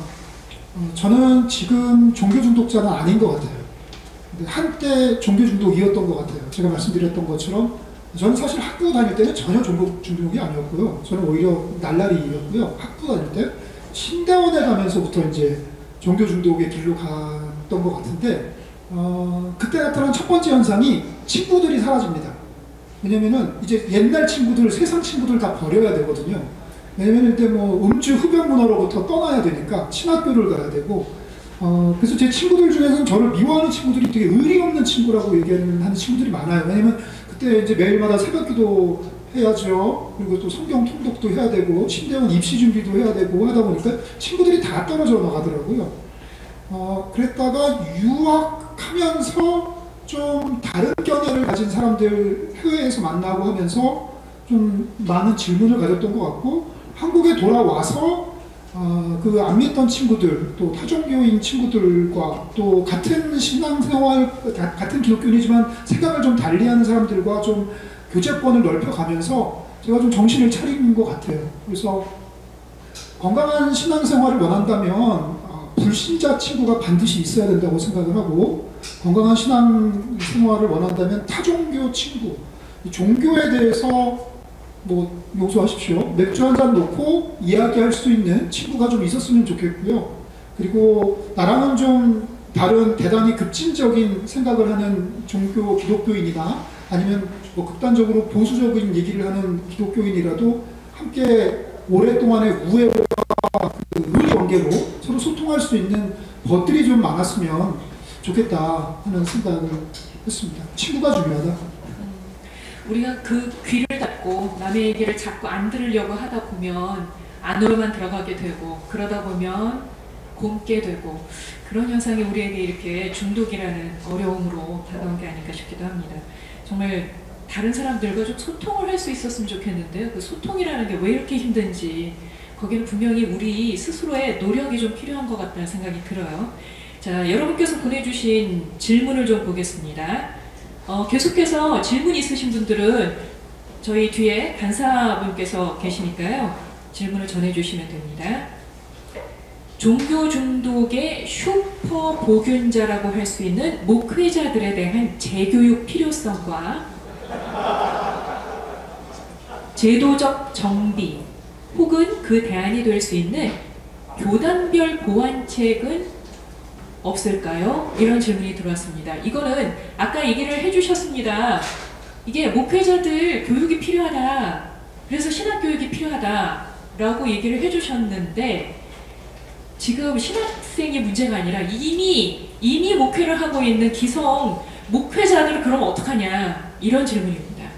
저는 지금 종교 중독자는 아닌 것 같아요. 근데 한때 종교 중독이었던 것 같아요. 제가 말씀드렸던 것처럼 저는 사실 학부 다닐 때는 전혀 종교 중독이 아니었고요. 저는 오히려 날라리였고요. 학부 다닐 때 신대원에 가면서부터 이제 종교 중독의 길로 갔던 것 같은데 그때 나타난 첫 번째 현상이 친구들이 사라집니다. 왜냐면은 이제 옛날 친구들, 세상 친구들 다 버려야 되거든요. 왜냐면 이때 뭐 음주 흡연 문화로부터 떠나야 되니까 친학교를 가야 되고 그래서 제 친구들 중에서는 저를 미워하는 친구들이 되게 의리 없는 친구라고 얘기하는 친구들이 많아요. 왜냐면 그때 이제 매일마다 새벽기도 해야죠. 그리고 또 성경 통독도 해야 되고 신대원 입시 준비도 해야 되고 하다 보니까 친구들이 다 떨어져 나가더라고요. 그랬다가 유학하면서 좀 다른 견해를 가진 사람들 해외에서 만나고 하면서 좀 많은 질문을 가졌던 것 같고 한국에 돌아와서 그 안 믿던 친구들 또 타종교인 친구들과 또 같은 신앙생활 같은 기독교인이지만 생각을 좀 달리하는 사람들과 좀 교제권을 넓혀가면서 제가 좀 정신을 차린 것 같아요. 그래서 건강한 신앙생활을 원한다면 불신자 친구가 반드시 있어야 된다고 생각을 하고 건강한 신앙생활을 원한다면 타종교 친구, 종교에 대해서 뭐 용서하십시오. 맥주 한 잔 놓고 이야기할 수 있는 친구가 좀 있었으면 좋겠고요. 그리고 나랑은 좀 다른 대단히 급진적인 생각을 하는 종교 기독교인이나 아니면 뭐 극단적으로 보수적인 얘기를 하는 기독교인이라도 함께 오랫동안의 우애와 의리 관계로 서로 소통할 수 있는 것들이 좀 많았으면 좋겠다 하는 생각을 했습니다. 친구가 중요하다. 우리가 그 귀를 닫고 남의 얘기를 자꾸 안 들으려고 하다 보면 안으로만 들어가게 되고 그러다 보면 곪게 되고 그런 현상이 우리에게 이렇게 중독이라는 어려움으로 다가온 게 아닌가 싶기도 합니다. 정말 다른 사람들과 좀 소통을 할 수 있었으면 좋겠는데요. 그 소통이라는 게 왜 이렇게 힘든지 거기는 분명히 우리 스스로의 노력이 좀 필요한 것 같다는 생각이 들어요. 자, 여러분께서 보내주신 질문을 좀 보겠습니다. 계속해서 질문 있으신 분들은 저희 뒤에 간사분께서 계시니까요. 질문을 전해주시면 됩니다. 종교 중독의 슈퍼 복균자라고 할 수 있는 목회자들에 대한 재교육 필요성과 제도적 정비 혹은 그 대안이 될 수 있는 교단별 보완책은 없을까요? 이런 질문이 들어왔습니다. 이거는 아까 얘기를 해주셨습니다. 이게 목회자들 교육이 필요하다. 그래서 신학교육이 필요하다. 라고 얘기를 해주셨는데 지금 신학생이 문제가 아니라 이미 목회를 하고 있는 기성 목회자들은 그럼 어떡하냐. 이런 질문입니다.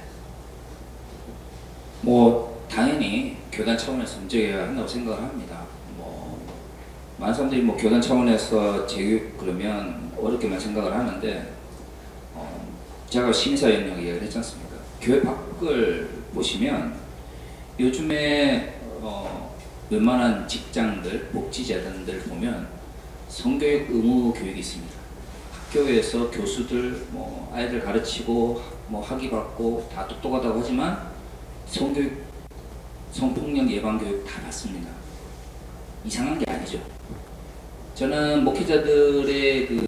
뭐 당연히 교단 차원에서 문제가 한다고 생각을 합니다. 많은 사람들이 뭐 교단 차원에서 재교육 그러면 어렵게만 생각을 하는데 제가 심사위원장 이야기를 했지 않습니까? 교회 밖을 보시면 요즘에 웬만한 직장들, 복지재단들 보면 성교육 의무 교육이 있습니다. 학교에서 교수들 뭐 아이들 가르치고 뭐 학위 받고 다 똑똑하다고 하지만 성교육, 성폭력 예방 교육 다 받습니다. 이상한 게 아니죠. 저는 목회자들의 그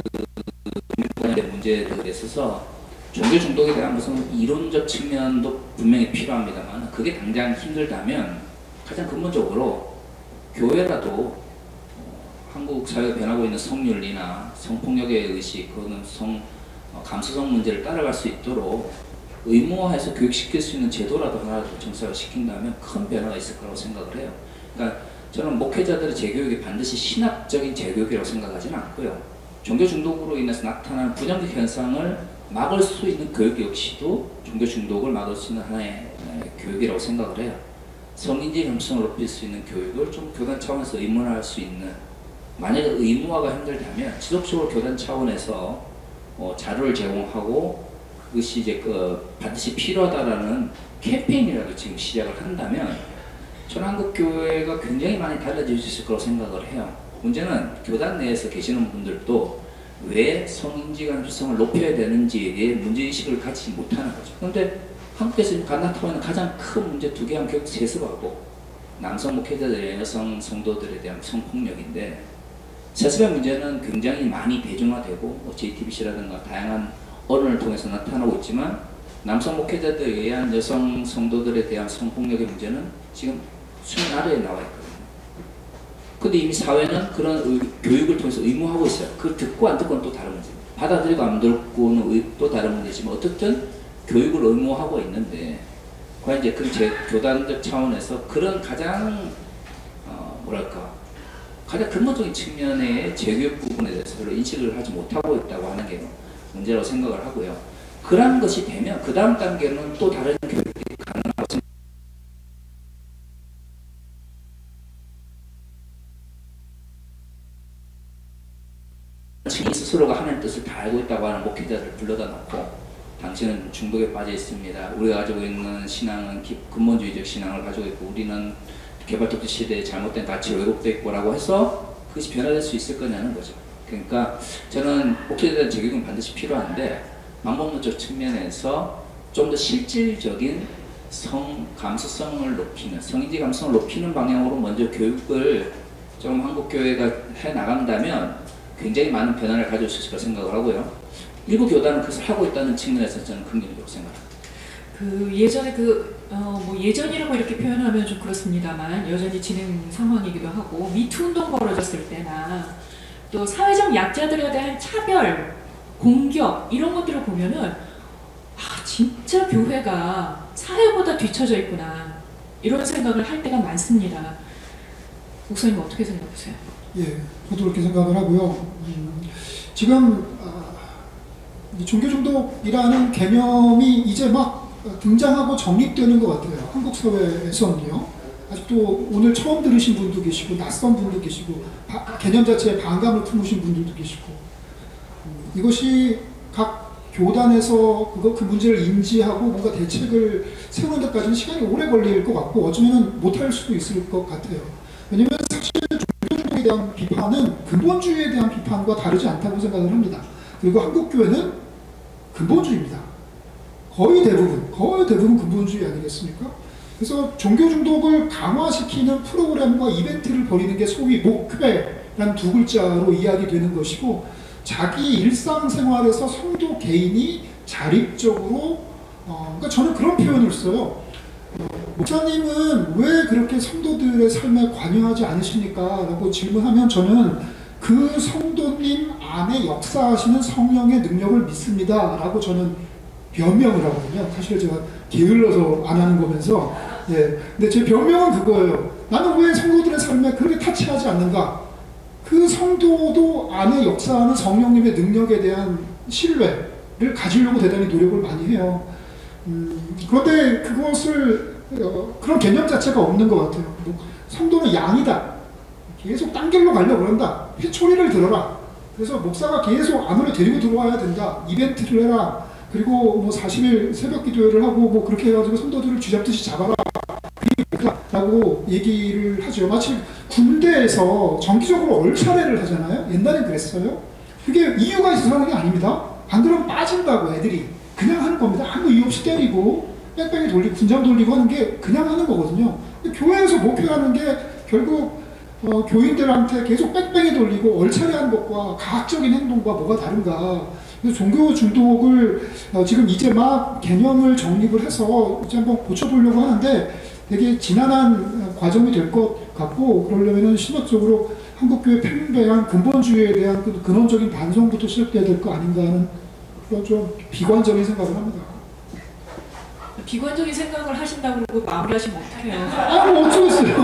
문제들에 있어서 종교 중독에 대한 무슨 이론적 측면도 분명히 필요합니다만 그게 당장 힘들다면 가장 근본적으로 교회라도 한국 사회가 변하고 있는 성윤리나 성폭력의 의식, 그거는 감수성 문제를 따라갈 수 있도록 의무화해서 교육시킬 수 있는 제도라도 하나라도 정착을 시킨다면 큰 변화가 있을 거라고 생각을 해요. 그러니까 저는 목회자들의 재교육이 반드시 신학적인 재교육이라고 생각하지는 않고요. 종교 중독으로 인해서 나타나는 부정적 현상을 막을 수 있는 교육 역시도 종교 중독을 막을 수 있는 하나의 교육이라고 생각을 해요. 성인지 감수성을 높일 수 있는 교육을 좀 교단 차원에서 의무화할 수 있는, 만약에 의무화가 힘들다면 지속적으로 교단 차원에서 자료를 제공하고 그것이 이제 반드시 필요하다라는 캠페인이라도 지금 시작을 한다면 저는 한국 교회가 굉장히 많이 달라질 수 있을 거라고 생각을 해요. 문제는 교단 내에서 계시는 분들도 왜 성인지 감수성을 높여야 되는지에 대해 문제의식을 갖지 못하는 거죠. 그런데 한국에서 나타나고 있는 가장 큰 문제 두 개는 교육 세습하고 남성 목회자들의 여성 성도들에 대한 성폭력인데 세습의 문제는 굉장히 많이 대중화되고 뭐 JTBC라든가 다양한 언론을 통해서 나타나고 있지만 남성 목회자들에 의한 여성 성도들에 대한 성폭력의 문제는 지금 수면 아래에 나와 있거든요. 근데 이미 사회는 그런 교육을 통해서 의무하고 있어요. 그걸 듣고 안 듣고는 또 다른 문제입니다. 받아들이고 안 듣고는 또 다른 문제지만 어쨌든 교육을 의무하고 있는데 과연 이제 그 교단적 차원에서 그런 가장 가장 근본적인 측면의 재교육 부분에 대해서 별로 인식을 하지 못하고 있다고 하는 게 문제라고 생각을 하고요. 그런 것이 되면 그 다음 단계는 또 다른 교육이 가능하고 자기 스스로가 하나님 뜻을 다 알고 있다고 하는 목회자들을 불러다 놓고 당신은 중독에 빠져 있습니다. 우리가 가지고 있는 신앙은 근본주의적 신앙을 가지고 있고 우리는 개발도시 시대에 잘못된 가치로 왜곡되어 있고라고 해서 그것이 변화될 수 있을 거냐는 거죠. 그러니까 저는 목회자에 대한 재교육은 반드시 필요한데 방법론적 측면에서 좀 더 실질적인 감수성을 높이는 성인지 감수성을 높이는 방향으로 먼저 교육을 좀 한국교회가 해 나간다면 굉장히 많은 변화를 가져올 수 있을 거라 생각을 하고요. 일부 교단은 그것을 하고 있다는 측면에서 저는 긍정적으로 생각합니다. 예전에 뭐 예전이라고 이렇게 표현하면 좀 그렇습니다만 여전히 진행 상황이기도 하고 미투 운동 벌어졌을 때나 또 사회적 약자들에 대한 차별, 공격 이런 것들을 보면은 진짜 교회가 사회보다 뒤처져 있구나 이런 생각을 할 때가 많습니다. 목사님 어떻게 생각하세요? 예, 저도 그렇게 생각을 하고요. 지금 종교중독이라는 개념이 이제 막 등장하고 정립되는 것 같아요. 한국 사회에서는요. 아직도 오늘 처음 들으신 분도 계시고 낯선 분도 계시고 개념 자체에 반감을 품으신 분들도 계시고 이것이 각 교단에서 그 문제를 인지하고 뭔가 대책을 세우는 데까지는 시간이 오래 걸릴 것 같고 어쩌면 못할 수도 있을 것 같아요. 왜냐하면 사실 종교중독에 대한 비판은 근본주의에 대한 비판과 다르지 않다고 생각을 합니다. 그리고 한국교회는 근본주의입니다. 거의 대부분 근본주의 아니겠습니까? 그래서 종교 중독을 강화시키는 프로그램과 이벤트를 벌이는 게 소위 목회라는 두 글자로 이야기되는 것이고 자기 일상생활에서 성도 개인이 자립적으로 그러니까 저는 그런 표현을 써요. 목사님은 왜 그렇게 성도들의 삶에 관여하지 않으십니까? 라고 질문하면 저는 그 성도님 안에 역사하시는 성령의 능력을 믿습니다. 라고 저는 변명을 하거든요. 사실 제가 게을러서 안 하는 거면서. 예. 근데 제 변명은 그거예요. 나는 왜 성도들의 삶에 그렇게 타치하지 않는가? 그 성도도 안에 역사하는 성령님의 능력에 대한 신뢰를 가지려고 대단히 노력을 많이 해요. 그런데 그것을 그런 개념 자체가 없는 것 같아요. 성도는 양이다. 계속 딴 길로 가려고 그런다. 회초리를 들어라. 그래서 목사가 계속 안으로 데리고 들어와야 된다. 이벤트를 해라. 그리고 뭐 40일 새벽 기도회를 하고 뭐 그렇게 해가지고 성도들을 쥐잡듯이 잡아라. 라고 얘기를 하죠. 마치 군대에서 정기적으로 얼차례를 하잖아요. 옛날엔 그랬어요. 그게 이유가 있어서 하는 게 아닙니다. 안 그러면 빠진다고 애들이. 그냥 하는 겁니다. 아무 이유 없이 때리고 뺑뺑이 돌리고 군장 돌리고 하는 게 그냥 하는 거거든요. 교회에서 목회하는 게 결국 교인들한테 계속 뺑뺑이 돌리고 얼차례하는 것과 가학적인 행동과 뭐가 다른가. 그래서 종교 중독을 지금 이제 막 개념을 정립을 해서 이제 한번 고쳐보려고 하는데 되게 지난한 과정이 될 것 같고 그러려면 신학적으로 한국교회 팽배한 근본주의에 대한 그 근원적인 반성부터 시작돼야 될 거 아닌가 하는 그런 좀 비관적인 생각을 합니다. 비관적인 생각을 하신다고 그러고 마무리하시면 어떡해요? 뭐 어쩌겠어요.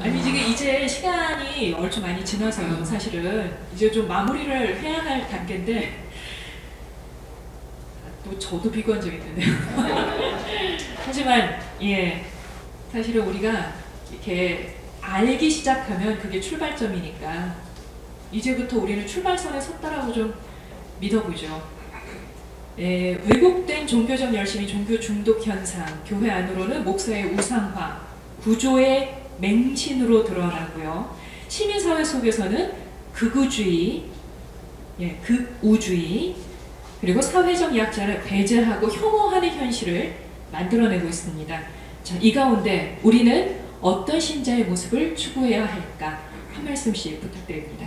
아니 지금 이제 시간이 얼추 많이 지나서요. 사실은 이제 좀 마무리를 해야 할 단계인데 또 저도 비관적이 되네요. 하지만 사실은 우리가 이렇게 알기 시작하면 그게 출발점이니까 이제부터 우리는 출발선에 섰다라고 좀 믿어보죠. 왜곡된 종교적 열심이 종교 중독 현상, 교회 안으로는 목사의 우상화, 구조의 맹신으로 드러나고요. 시민사회 속에서는 극우주의, 극우주의, 그리고 사회적 약자를 배제하고 혐오하는 현실을 만들어내고 있습니다. 자, 이 가운데 우리는 어떤 신자의 모습을 추구해야 할까 한 말씀씩 부탁드립니다.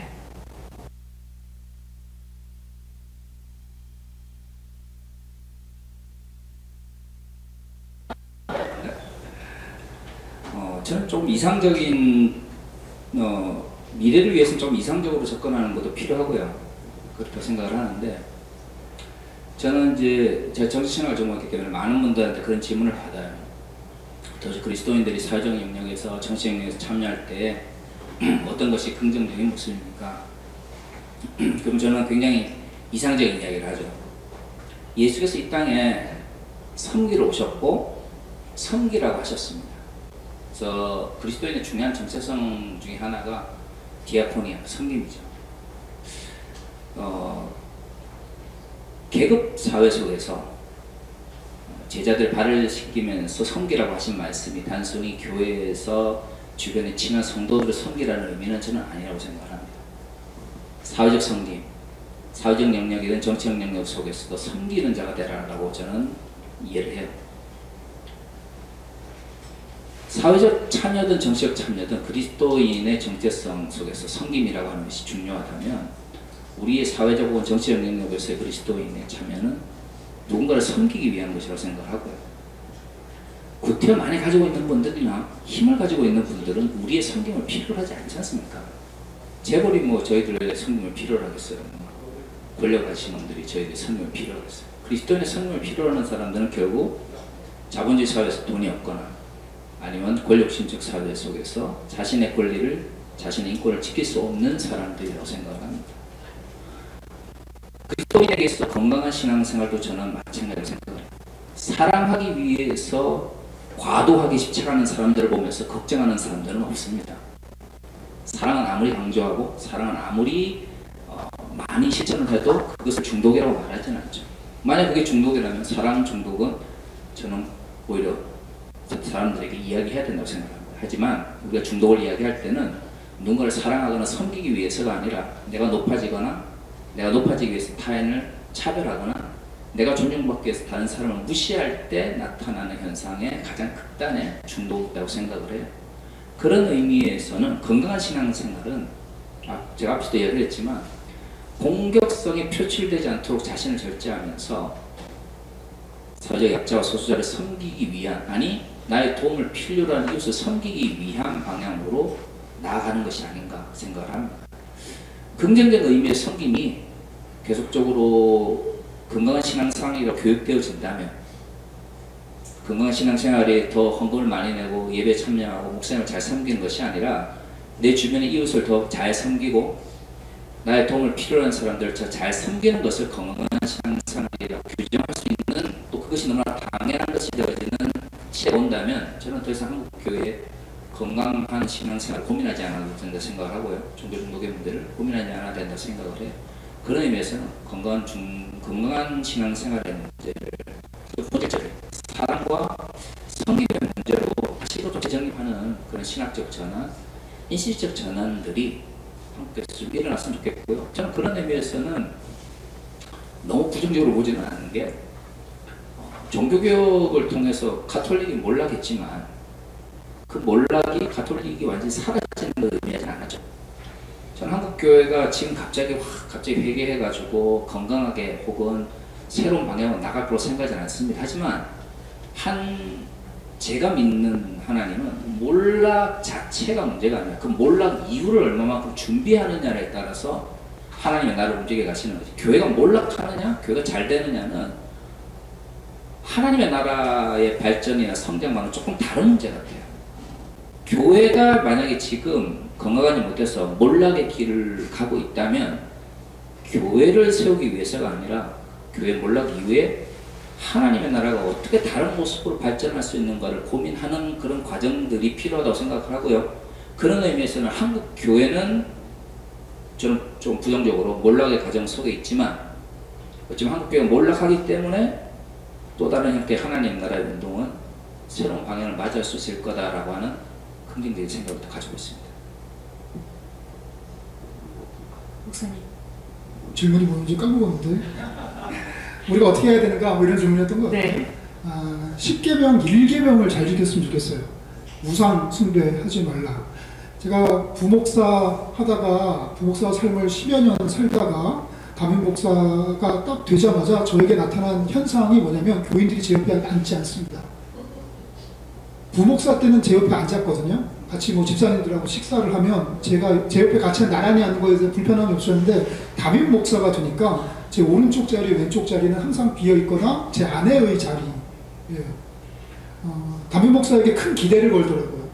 저는 좀 이상적인 미래를 위해서는 좀 이상적으로 접근하는 것도 필요하고요. 그렇게 생각을 하는데 저는 이제 제가 정치신학을 전공했기 때문에 많은 분들한테 그런 질문을 받아요. 도대체 그리스도인들이 사회적 영역에서 정치 영역에서 참여할 때 어떤 것이 긍정적인 모습입니까? 그럼 저는 굉장히 이상적인 이야기를 하죠. 예수께서 이 땅에 섬기러 오셨고 섬기라고 하셨습니다. 그래서 그리스도인의 중요한 정체성 중에 하나가 디아코니아, 섬김이죠. 계급 사회 속에서 제자들 발을 씻기면서 섬기라고 하신 말씀이 단순히 교회에서 주변의 친한 성도들을 섬기라는 의미는 저는 아니라고 생각합니다. 사회적 섬김, 사회적 영역이든 정치적 영역 속에서도 섬기는 자가 되라라고 저는 이해를 해요. 사회적 참여든 정치적 참여든 그리스도인의 정체성 속에서 섬김이라고 하는 것이 중요하다면 우리의 사회적 혹은 정치적 영역에서의 그리스도인의 참여는 누군가를 섬기기 위한 것이라고 생각하고요. 구태를 많이 가지고 있는 분들이나 힘을 가지고 있는 분들은 우리의 섬김을 필요로 하지 않지 않습니까? 재벌이 뭐 저희들의 섬김을 필요로 하겠어요. 권력 가진 놈들이 저희들의 섬김을 필요로 하겠어요. 그리스도인의 섬김을 필요로 하는 사람들은 결국 자본주의 사회에서 돈이 없거나 아니면 권력심적 사회 속에서 자신의 권리를, 자신의 인권을 지킬 수 없는 사람들이라고 생각을 합니다. 그리스도인에게 있어 건강한 신앙생활도 저는 마찬가지로 생각을 해요. 사랑하기 위해서 과도하게 집착하는 사람들을 보면서 걱정하는 사람들은 없습니다. 사랑은 아무리 강조하고 사랑은 아무리 많이 실천을 해도 그것을 중독이라고 말하지는 않죠. 만약 그게 중독이라면 사랑 중독은 저는 오히려 사람들에게 이야기해야 된다고 생각합니다. 하지만 우리가 중독을 이야기할 때는 누군가를 사랑하거나 섬기기 위해서가 아니라 내가 높아지기 위해서 타인을 차별하거나 내가 존중받기 위해서 다른 사람을 무시할 때 나타나는 현상의 가장 극단의 중독이라고 생각을 해요. 그런 의미에서는 건강한 신앙생활은 제가 앞서도 이야기를 했지만 공격성이 표출되지 않도록 자신을 절제하면서 사회적 약자와 소수자를 섬기기 위한, 아니 나의 도움을 필요로 하는 이웃을 섬기기 위한 방향으로 나아가는 것이 아닌가 생각을 합니다. 긍정적 의미의 섬김이 계속적으로 건강한 신앙생활이라 교육되어진다면 건강한 신앙생활에 더 헌금을 많이 내고 예배 참여하고 목사님을 잘 섬기는 것이 아니라 내 주변의 이웃을 더 잘 섬기고 나의 도움을 필요로 하는 사람들을 잘 섬기는 것을 건강한 신앙생활이라고 규정할 수 있는, 또 그것이 너무나 당연한 것이 되어지는 시대가 온다면 저는 더 이상 한국 교회에 건강한 신앙생활을 고민하지 않아도 된다 생각을 하고요. 종교 중독의 문제를 고민하지 않아야 된다 생각을 해요. 그런 의미에서는 건강한 신앙생활의 문제를 본질적으로 사랑과 섬김의 문제로 다시 또 재정립하는 그런 신학적 전환, 인식적 전환들이 한국에서 좀 일어났으면 좋겠고요. 저는 그런 의미에서는 너무 부정적으로 보지는 않는 게 종교개혁을 통해서 가톨릭이 몰락했지만 그 몰락이 가톨릭이 완전히 사라지는 걸 의미하지 않았죠. 저는 한국 교회가 지금 갑자기 회개해가지고 건강하게 혹은 새로운 방향으로 나갈 거라고 생각하지 않습니다. 하지만 제가 믿는 하나님은 몰락 자체가 문제가 아니라 그 몰락 이유를 얼마만큼 준비하느냐에 따라서 하나님의 나를 움직여 가시는 거지. 교회가 몰락하느냐, 교회가 잘 되느냐는 하나님의 나라의 발전이나 성장과는 조금 다른 문제 같아요. 교회가 만약에 지금 건강하지 못해서 몰락의 길을 가고 있다면 교회를 세우기 위해서가 아니라 교회 몰락 이후에 하나님의 나라가 어떻게 다른 모습으로 발전할 수 있는가를 고민하는 그런 과정들이 필요하다고 생각을 하고요. 그런 의미에서는 한국 교회는 저는 좀 부정적으로 몰락의 과정 속에 있지만 어쩌면 한국 교회가 몰락하기 때문에 또 다른 형태의 하나님 나라의 운동은 새로운 방향을 맞이할 수 있을 거다라고 하는 긍정적인 생각을 가지고 있습니다. 목사님. 질문이 뭔지 까먹었는데 우리가 어떻게 해야 되는가 뭐 이런 질문이었던 것 같아요. 네. 10계명, 1계명을 잘 지켰으면 좋겠어요. 우상 숭배하지 말라. 제가 부목사 하다가 부목사 삶을 10여 년 살다가 담임 목사가 딱 되자마자 저에게 나타난 현상이 뭐냐면 교인들이 제 옆에 앉지 않습니다. 부목사 때는 제 옆에 앉았거든요. 같이 뭐 집사님들하고 식사를 하면 제가 제 옆에 같이 나란히 앉는 거에 대해서 불편함이 없었는데 담임 목사가 되니까 제 오른쪽 자리, 왼쪽 자리는 항상 비어 있거나 제 아내의 자리예요. 담임 목사에게 큰 기대를 걸더라고요.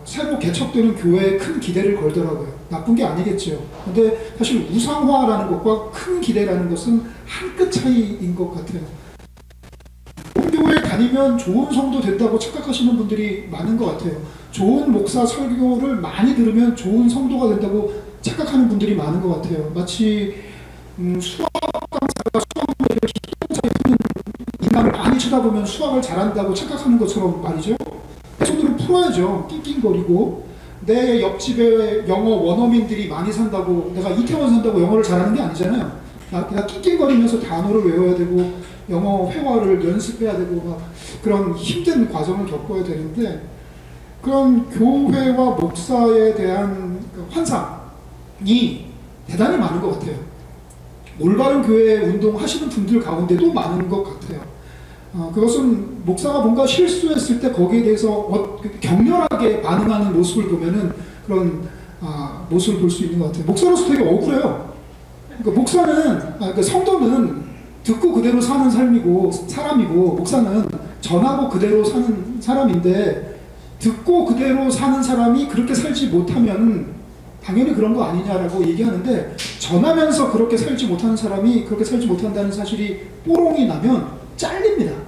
새로 개척되는 교회에 큰 기대를 걸더라고요. 나쁜 게 아니겠죠. 근데 사실 우상화라는 것과 큰 기대라는 것은 한 끗 차이인 것 같아요. 좋은 교회에 다니면 좋은 성도 된다고 착각하시는 분들이 많은 것 같아요. 좋은 목사 설교를 많이 들으면 좋은 성도가 된다고 착각하는 분들이 많은 것 같아요. 마치 수학 강사가 수학을 인강을 많이 쳐다보면 수학을 잘한다고 착각하는 것처럼 말이죠. 손으로 풀어야죠. 낑낑거리고. 내 옆집에 영어 원어민들이 많이 산다고, 내가 이태원 산다고 영어를 잘하는 게 아니잖아요. 내가 낑낑거리면서 단어를 외워야 되고 영어 회화를 연습해야 되고 막 그런 힘든 과정을 겪어야 되는데, 그런 교회와 목사에 대한 환상이 대단히 많은 것 같아요. 올바른 교회 운동 하시는 분들 가운데도 많은 것 같아요. 그것은 목사가 뭔가 실수했을 때 거기에 대해서 격렬하게 반응하는 모습을 보면은 그런 모습을 볼 수 있는 것 같아요. 목사로서 되게 억울해요. 그러니까 목사는, 그러니까 성도는 듣고 그대로 사는 삶이고 사람이고, 목사는 전하고 그대로 사는 사람인데, 듣고 그대로 사는 사람이 그렇게 살지 못하면 당연히 그런 거 아니냐라고 얘기하는데, 전하면서 그렇게 살지 못하는 사람이 그렇게 살지 못한다는 사실이 뽀롱이 나면 잘립니다.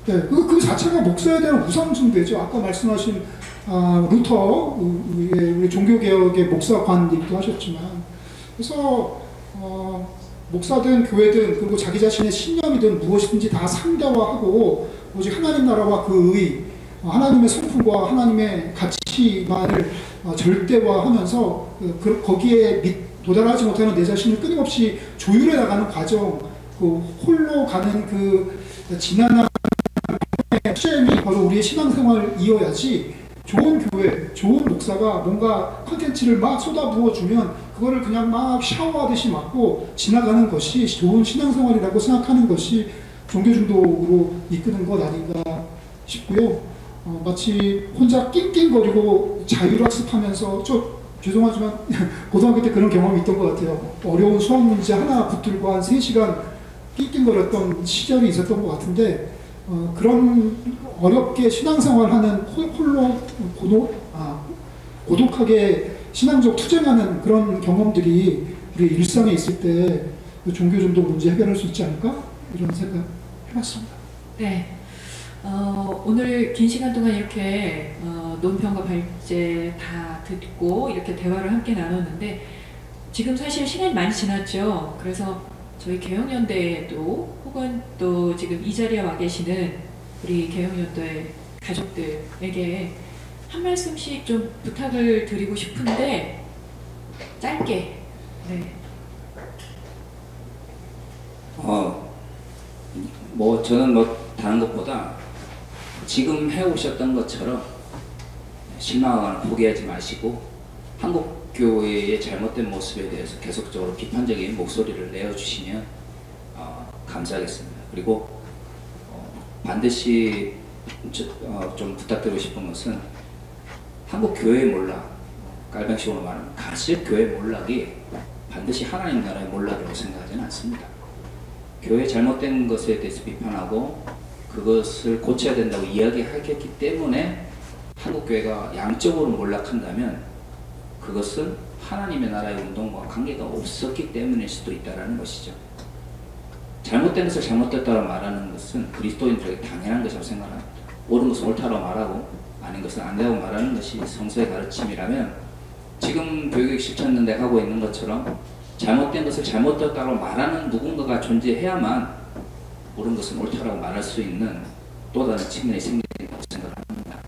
네, 그 자체가 목사에 대한 우상숭배죠. 아까 말씀하신 루터, 우리 종교개혁의 목사관 얘기도 하셨지만, 그래서 목사든 교회든 그리고 자기 자신의 신념이든 무엇이든지 다 상대화하고 오직 하나님 나라와 그 의, 하나님의 성품과 하나님의 가치만을 절대화하면서 거기에 도달하지 못하는 내 자신을 끊임없이 조율해 나가는 과정, 그 홀로 가는 그 지난한 시험이 바로 우리의 신앙생활을 이어야지, 좋은 교회, 좋은 목사가 뭔가 컨텐츠를 막 쏟아부어주면 그거를 그냥 막 샤워하듯이 맞고 지나가는 것이 좋은 신앙생활이라고 생각하는 것이 종교중독으로 이끄는 것 아닌가 싶고요. 마치 혼자 낑낑거리고 자율학습하면서, 죄송하지만 고등학교 때 그런 경험이 있던 것 같아요. 어려운 수학 문제 하나 붙들고 한 3시간 낑낑거렸던 시절이 있었던 것 같은데, 그런 어렵게 신앙생활하는 홀로 고독하게 신앙적 투쟁하는 그런 경험들이 우리 일상에 있을 때 종교중독 문제 해결할 수 있지 않을까? 이런 생각 해봤습니다. 네. 오늘 긴 시간 동안 이렇게 논평과 발제 다 듣고 이렇게 대화를 함께 나눴는데, 지금 사실 시간이 많이 지났죠. 그래서 저희 개혁연대에도, 혹은 또 지금 이 자리에 와 계시는 우리 개혁연대 가족들에게 한 말씀씩 좀 부탁을 드리고 싶은데, 짧게. 네. 저는 다른 것보다 지금 해오셨던 것처럼 신앙을 포기하지 마시고 한국 교회의 잘못된 모습에 대해서 계속적으로 비판적인 목소리를 내어주시면 감사하겠습니다. 그리고 반드시 좀 부탁드리고 싶은 것은 한국 교회의 몰락, 깔병식으로 말하면 가실 교회 몰락이 반드시 하나님 나라의 몰락이라고 생각하지는 않습니다. 교회 잘못된 것에 대해서 비판하고 그것을 고쳐야 된다고 이야기하겠기 때문에 한국 교회가 양적으로 몰락한다면 그것은 하나님의 나라의 운동과 관계가 없었기 때문일 수도 있다는 것이죠. 잘못된 것을 잘못됐다고 말하는 것은 그리스도인들에게 당연한 것이라고 생각합니다. 옳은 것은 옳다고 말하고 아닌 것은 안 되고 말하는 것이 성서의 가르침이라면, 지금 교육 실천연대 하고 있는 것처럼 잘못된 것을 잘못됐다고 말하는 누군가가 존재해야만 옳은 것은 옳다고 말할 수 있는 또 다른 측면이 생긴다고 생각합니다.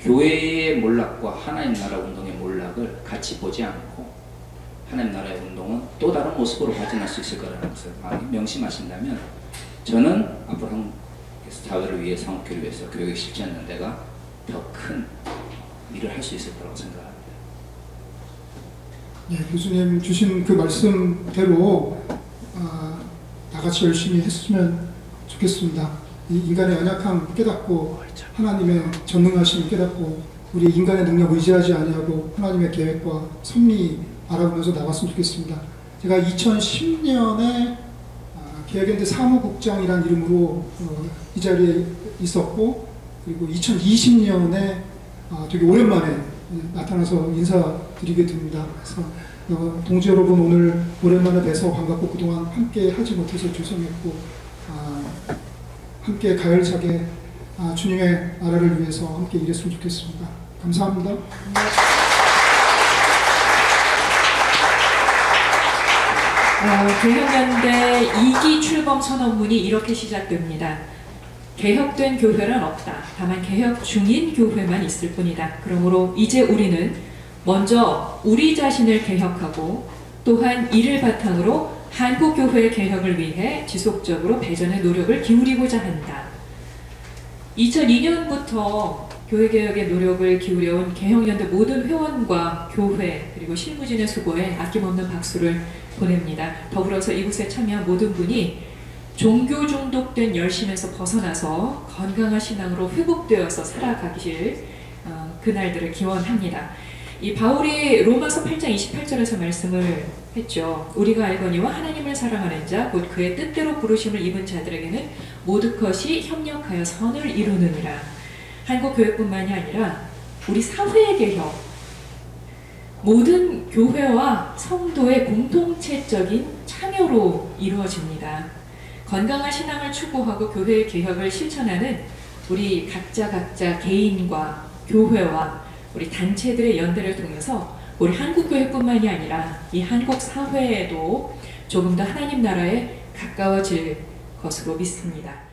교회의 몰락과 하나님 나라 운동의 몰락을 같이 보지 않고 하나님 나라의 운동은 또 다른 모습으로 발전할 수 있을 거라는 것을 많이 명심하신다면, 저는 앞으로 사회를 위해, 사목교를 위해서 교육을 실천하는 데가 더 큰 일을 할 수 있을 거라고 생각합니다. 예, 교수님 주신 그 말씀대로 나같이 열심히 했으면 좋겠습니다. 이 인간의 연약함 깨닫고 하나님의 전능하심 깨닫고 우리 인간의 능력 의지하지 아니하고 하나님의 계획과 섭리 알아보면서 나갔으면 좋겠습니다. 제가 2010년에 계획연대 사무국장이라는 이름으로 이 자리에 있었고, 그리고 2020년에 되게 오랜만에 나타나서 인사드리게 됩니다. 그래서 동지 여러분 오늘 오랜만에 뵈서 반갑고 그동안 함께 하지 못해서 죄송했고 함께 가열차게 주님의 나라를 위해서 함께 일했으면 좋겠습니다. 감사합니다. 개혁연대 2기 출범 선언문이 이렇게 시작됩니다. 개혁된 교회란 없다. 다만 개혁 중인 교회만 있을 뿐이다. 그러므로 이제 우리는 먼저 우리 자신을 개혁하고 또한 이를 바탕으로 한국교회의 개혁을 위해 지속적으로 배전의 노력을 기울이고자 한다. 2002년부터 교회개혁에 노력을 기울여온 개혁연대 모든 회원과 교회 그리고 실무진의 수고에 아낌없는 박수를 보냅니다. 더불어서 이곳에 참여한 모든 분이 종교 중독된 열심에서 벗어나서 건강한 신앙으로 회복되어서 살아가길 그날들을 기원합니다. 이 바울이 로마서 8장 28절에서 말씀을 했죠. 우리가 알거니와 하나님을 사랑하는 자 곧 그의 뜻대로 부르심을 입은 자들에게는 모든 것이 협력하여 선을 이루느니라. 한국교회뿐만이 아니라 우리 사회의 개혁, 모든 교회와 성도의 공동체적인 참여로 이루어집니다. 건강한 신앙을 추구하고 교회의 개혁을 실천하는 우리 각자 개인과 교회와 우리 단체들의 연대를 통해서 우리 한국교회뿐만이 아니라 이 한국 사회에도 조금 더 하나님 나라에 가까워질 것으로 믿습니다.